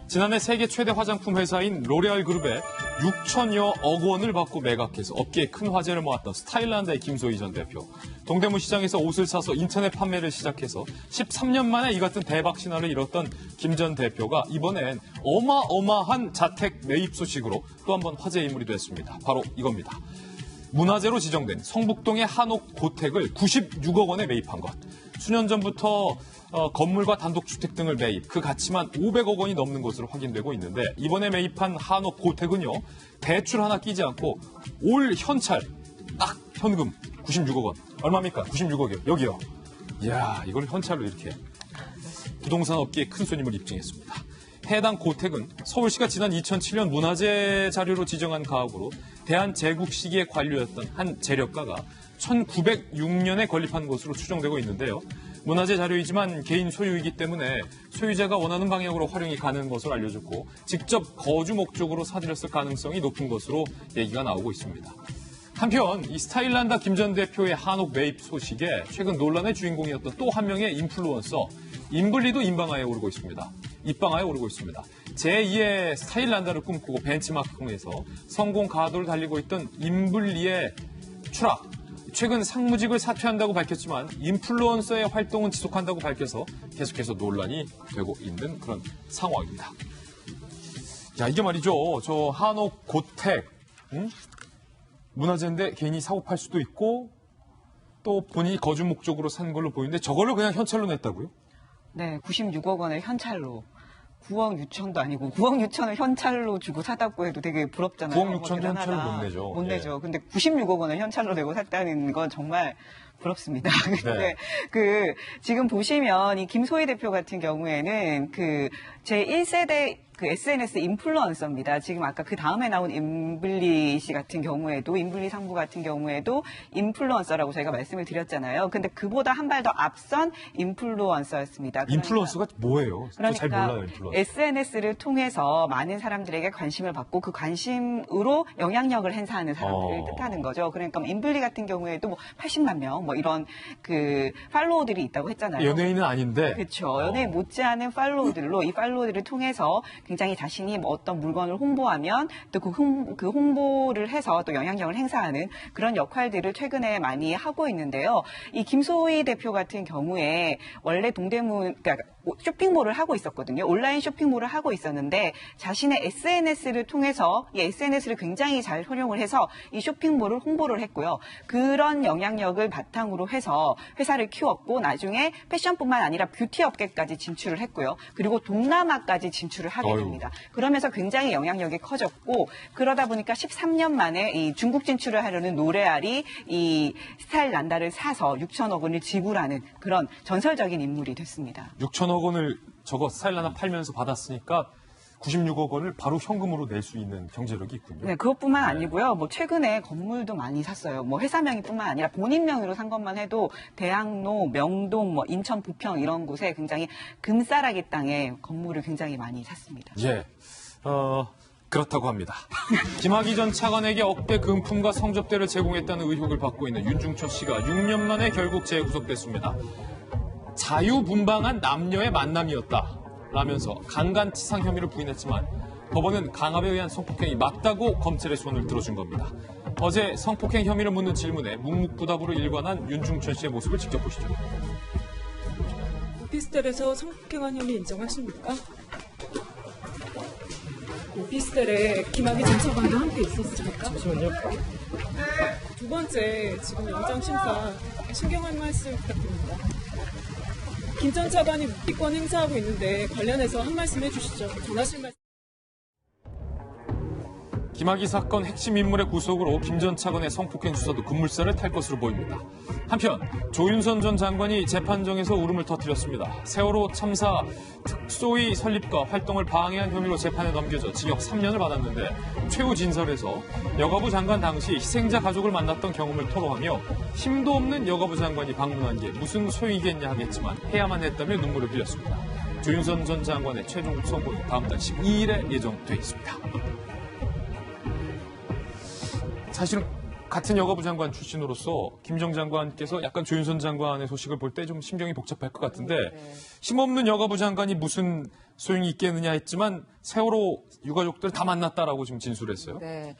지난해 세계 최대 화장품 회사인 로레알 그룹에 6천여억 원을 받고 매각해서 업계에 큰 화제를 모았던 스타일란드의 김소희 전 대표. 동대문 시장에서 옷을 사서 인터넷 판매를 시작해서 13년 만에 이 같은 대박 신화를 이뤘던 김 전 대표가 이번엔 어마어마한 자택 매입 소식으로 또 한 번 화제의 인물이 됐습니다. 바로 이겁니다. 문화재로 지정된 성북동의 한옥 고택을 96억 원에 매입한 것. 수년 전부터 건물과 단독주택 등을 매입, 그 가치만 500억 원이 넘는 것으로 확인되고 있는데 이번에 매입한 한옥 고택은요. 대출 하나 끼지 않고 올 현찰, 딱 현금 96억 원. 얼마입니까? 96억이요. 여기요. 이야, 이걸 현찰로 이렇게. 부동산 업계에 큰 손님을 입증했습니다. 해당 고택은 서울시가 지난 2007년 문화재 자료로 지정한 가옥으로 대한제국 시기의 관료였던 한 재력가가 1906년에 건립한 것으로 추정되고 있는데요. 문화재 자료이지만 개인 소유이기 때문에 소유자가 원하는 방향으로 활용이 가능한 것으로 알려졌고 직접 거주 목적으로 사들였을 가능성이 높은 것으로 얘기가 나오고 있습니다. 한편 이 스타일란다 김 전 대표의 한옥 매입 소식에 최근 논란의 주인공이었던 또 한 명의 인플루언서 임블리도 입방아에 오르고 있습니다. 제2의 스타일란다를 꿈꾸고 벤치마킹에서 성공 가도를 달리고 있던 임블리의 추락. 최근 상무직을 사퇴한다고 밝혔지만 인플루언서의 활동은 지속한다고 밝혀서 계속해서 논란이 되고 있는 그런 상황입니다. 야, 이게 말이죠. 저 한옥 고택, 문화재인데 개인이 사고 팔 수도 있고 또 본인이 거주 목적으로 산 걸로 보이는데 저걸로 그냥 현찰로 냈다고요? 네, 96억 원을 현찰로. 9억 6천도 아니고 9억 6천을 현찰로 주고 사다고 해도 되게 부럽잖아요. 9억 6천도 현찰로 못 내죠. 못 내죠. 근데 96억 원을 현찰로 내고 샀다는 건 정말 부럽습니다. 근데 지금 보시면 이 김소희 대표 같은 경우에는 제 1세대 그 SNS 인플루언서입니다. 지금 아까 그 다음에 나온 임블리 씨 같은 경우에도, 임블리 상무 같은 경우에도 인플루언서라고 저희가 말씀을 드렸잖아요. 근데 그보다 한 발 더 앞선 인플루언서였습니다. 인플루언서가 뭐예요? 저 잘 그러니까 몰라요, 인플루언서. SNS를 통해서 많은 사람들에게 관심을 받고 그 관심으로 영향력을 행사하는 사람들을 뜻하는 거죠. 그러니까 임블리 같은 경우에도 뭐 80만 명 뭐 이런 그 팔로워들이 있다고 했잖아요. 연예인은 아닌데. 그렇죠. 연예인 못지않은 팔로우들로 이 팔로우들을 통해서 굉장히 자신이 뭐 어떤 물건을 홍보하면 또 그 홍보를 해서 또 영향력을 행사하는 그런 역할들을 최근에 많이 하고 있는데요. 이 김소희 대표 같은 경우에 원래 동대문, 그러니까 쇼핑몰을 하고 있었거든요. 온라인 쇼핑몰을 하고 있었는데 자신의 SNS를 통해서 이 SNS를 굉장히 잘 활용을 해서 이 쇼핑몰을 홍보를 했고요. 그런 영향력을 바탕으로 해서 회사를 키웠고 나중에 패션뿐만 아니라 뷰티 업계까지 진출을 했고요. 그리고 동남아까지 진출을 하게 됩니다. 그러면서 굉장히 영향력이 커졌고 그러다 보니까 13년 만에 이 중국 진출을 하려는 노레알이 이 스타일 난다를 사서 6천억 원을 지불하는 그런 전설적인 인물이 됐습니다. 6천억 원을 저거 스타일 하나 팔면서 받았으니까 96억 원을 바로 현금으로 낼 수 있는 경제력이 있군요. 네, 그것뿐만 아니고요. 뭐 최근에 건물도 많이 샀어요. 뭐 회사 명의뿐만 아니라 본인 명의로 산 것만 해도 대학로, 명동, 뭐 인천 부평 이런 곳에 굉장히 금싸라기 땅에 건물을 굉장히 많이 샀습니다. 예, 그렇다고 합니다. 김학의 전 차관에게 억대 금품과 성접대를 제공했다는 의혹을 받고 있는 윤중천 씨가 6년 만에 결국 재구속됐습니다. 자유분방한 남녀의 만남이었다 라면서 강간치상 혐의를 부인했지만 법원은 강압에 의한 성폭행이 맞다고 검찰의 손을 들어준 겁니다. 어제 성폭행 혐의를 묻는 질문에 묵묵부답으로 일관한 윤중천 씨의 모습을 직접 보시죠. 오피스텔에서 성폭행한 혐의 인정하십니까? 오피스텔에 김학의 전 차관도 함께 있었습니까? 잠시만요. 두 번째, 지금 영장 심사 신경할 말씀 부탁드립니다. 김 전 차관이 묵비권 행사하고 있는데 관련해서 한 말씀 해주시죠. 전하실 말씀. 김학의 사건 핵심 인물의 구속으로 김 전 차관의 성폭행 수사도 급물살을 탈 것으로 보입니다. 한편 조윤선 전 장관이 재판정에서 울음을 터뜨렸습니다. 세월호 참사 특소위 설립과 활동을 방해한 혐의로 재판에 넘겨져 징역 3년을 받았는데 최후 진설에서 여가부 장관 당시 희생자 가족을 만났던 경험을 토로하며 힘도 없는 여가부 장관이 방문한 게 무슨 소용이겠냐 하겠지만 해야만 했다며 눈물을 흘렸습니다. 조윤선 전 장관의 최종 선고는 다음 달 12일에 예정돼 있습니다. 사실은 같은 여가부 장관 출신으로서 김 정 장관께서 약간 조윤선 장관의 소식을 볼 때 좀 심경이 복잡할 것 같은데 힘없는 여가부 장관이 무슨 소용이 있겠느냐 했지만 세월호 유가족들 다 만났다라고 지금 진술했어요. 네.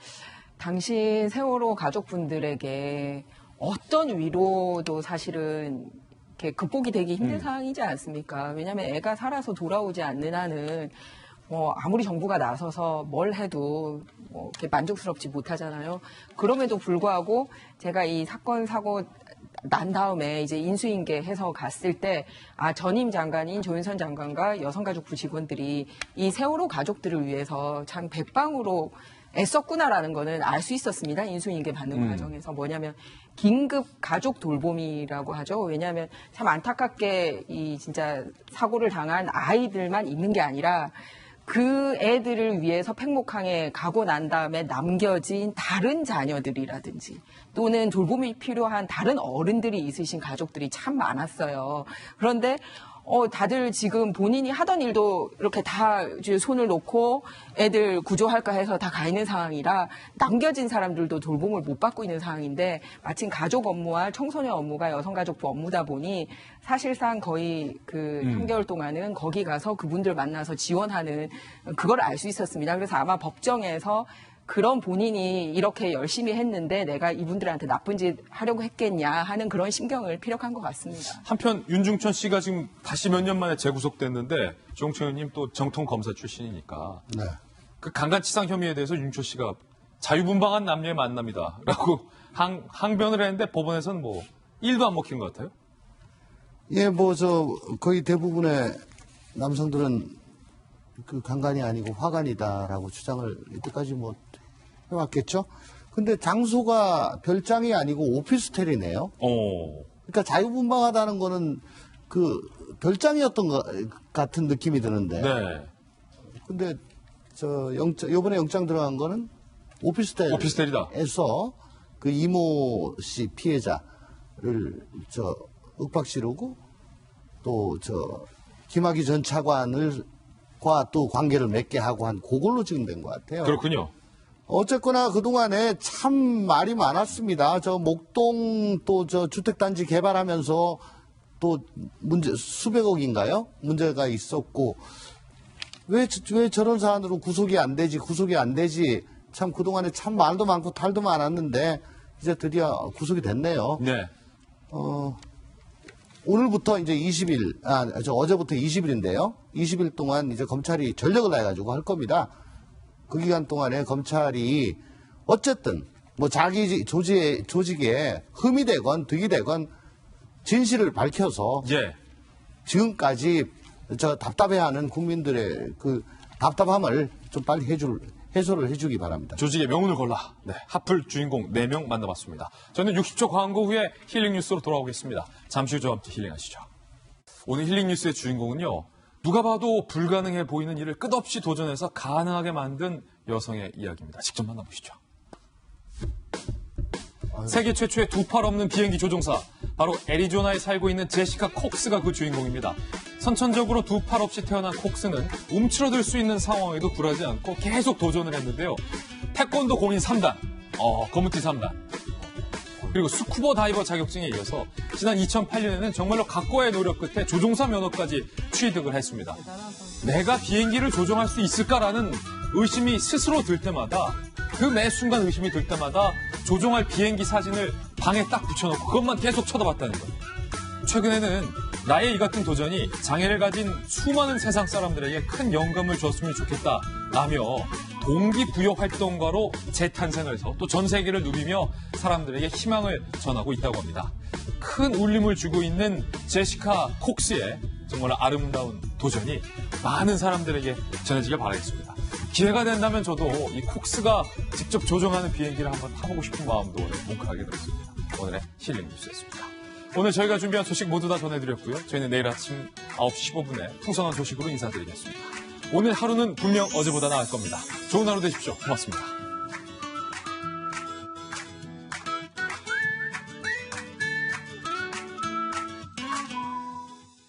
당시 세월호 가족분들에게 어떤 위로도 사실은 이렇게 극복이 되기 힘든 상황이지 않습니까? 왜냐하면 애가 살아서 돌아오지 않는 한은 아무리 정부가 나서서 뭘 해도 이렇게 만족스럽지 못하잖아요. 그럼에도 불구하고 제가 이 사건 사고 난 다음에 이제 인수인계 해서 갔을 때 전임 장관인 조윤선 장관과 여성가족부 직원들이 이 세월호 가족들을 위해서 참 백방으로 애썼구나라는 거는 알 수 있었습니다. 인수인계 받는 과정에서. 뭐냐면 긴급 가족 돌봄이라고 하죠. 왜냐하면 참 안타깝게 이 진짜 사고를 당한 아이들만 있는 게 아니라 그 애들을 위해서 팽목항에 가고 난 다음에 남겨진 다른 자녀들이라든지 또는 돌봄이 필요한 다른 어른들이 있으신 가족들이 참 많았어요. 그런데 다들 지금 본인이 하던 일도 이렇게 다 손을 놓고 애들 구조할까 해서 다 가 있는 상황이라 남겨진 사람들도 돌봄을 못 받고 있는 상황인데 마침 가족 업무와 청소년 업무가 여성가족부 업무다 보니 사실상 거의 그 3개월 동안은 거기 가서 그분들 만나서 지원하는 그걸 알 수 있었습니다. 그래서 아마 법정에서 그런 본인이 이렇게 열심히 했는데 내가 이분들한테 나쁜 짓 하려고 했겠냐 하는 그런 심경을 피력한 것 같습니다. 한편 윤중천 씨가 지금 다시 몇 년 만에 재구속됐는데 조홍천 의원님 또 정통 검사 출신이니까 네. 그 강간치상 혐의에 대해서 윤중천 씨가 자유분방한 남녀의 만남이다라고 항변을 했는데 법원에서는 뭐 1도 안 먹히는 것 같아요. 예, 거의 대부분의 남성들은 그 강간이 아니고 화간이다라고 주장을 이때까지 해왔겠죠. 근데 장소가 별장이 아니고 오피스텔이네요. 그러니까 자유분방하다는 거는 그 별장이었던 것 같은 느낌이 드는데. 네. 근데 요번에 영장 들어간 거는 오피스텔이다. 에서 그 이모 씨 피해자를 윽박지르고 또 김학의 전 차관과 또 관계를 맺게 하고 한 그걸로 지금 된 것 같아요. 그렇군요. 어쨌거나 그동안에 참 말이 많았습니다. 목동 또 주택단지 개발하면서 또 수백억인가요? 문제가 있었고, 왜 저런 사안으로 구속이 안 되지? 참 그동안에 참 말도 많고 탈도 많았는데, 이제 드디어 구속이 됐네요. 네. 오늘부터 이제 20일, 어제부터 20일인데요. 20일 동안 이제 검찰이 전력을 다해가지고 할 겁니다. 그 기간 동안에 검찰이 어쨌든 자기 조직에 흠이 되건 득이 되건 진실을 밝혀서 예. 지금까지 답답해하는 국민들의 그 답답함을 좀 빨리 해소를 해주기 바랍니다. 조직의 명운을 걸라. 네, 하플 주인공 4명 만나봤습니다. 저는 60초 광고 후에 힐링 뉴스로 돌아오겠습니다. 잠시 후 저와 함께 힐링하시죠. 오늘 힐링 뉴스의 주인공은요. 누가 봐도 불가능해 보이는 일을 끝없이 도전해서 가능하게 만든 여성의 이야기입니다. 직접 만나보시죠. 세계 최초의 두 팔 없는 비행기 조종사, 바로 애리조나에 살고 있는 제시카 콕스가 그 주인공입니다. 선천적으로 두 팔 없이 태어난 콕스는 움츠러들 수 있는 상황에도 굴하지 않고 계속 도전을 했는데요. 태권도 공인 3단, 검은띠 3단, 그리고 스쿠버 다이버 자격증에 이어서 지난 2008년에는 정말로 각고의 노력 끝에 조종사 면허까지 취득을 했습니다. 내가 비행기를 조종할 수 있을까라는 의심이 스스로 들 때마다, 그 매 순간 의심이 들 때마다 조종할 비행기 사진을 방에 딱 붙여놓고 그것만 계속 쳐다봤다는 거예요. 최근에는 나의 이 같은 도전이 장애를 가진 수많은 세상 사람들에게 큰 영감을 줬으면 좋겠다라며 동기부여 활동가로 재탄생을 해서 또 전 세계를 누비며 사람들에게 희망을 전하고 있다고 합니다. 큰 울림을 주고 있는 제시카 콕스의 정말 아름다운 도전이 많은 사람들에게 전해지길 바라겠습니다. 기회가 된다면 저도 이 콕스가 직접 조종하는 비행기를 한번 타보고 싶은 마음도 오늘 뭉클하게 들었습니다. 오늘의 힐링 뉴스였습니다. 오늘 저희가 준비한 소식 모두 다 전해드렸고요. 저희는 내일 아침 9시 15분에 풍성한 소식으로 인사드리겠습니다. 오늘 하루는 분명 어제보다 나을 겁니다. 좋은 하루 되십시오. 고맙습니다.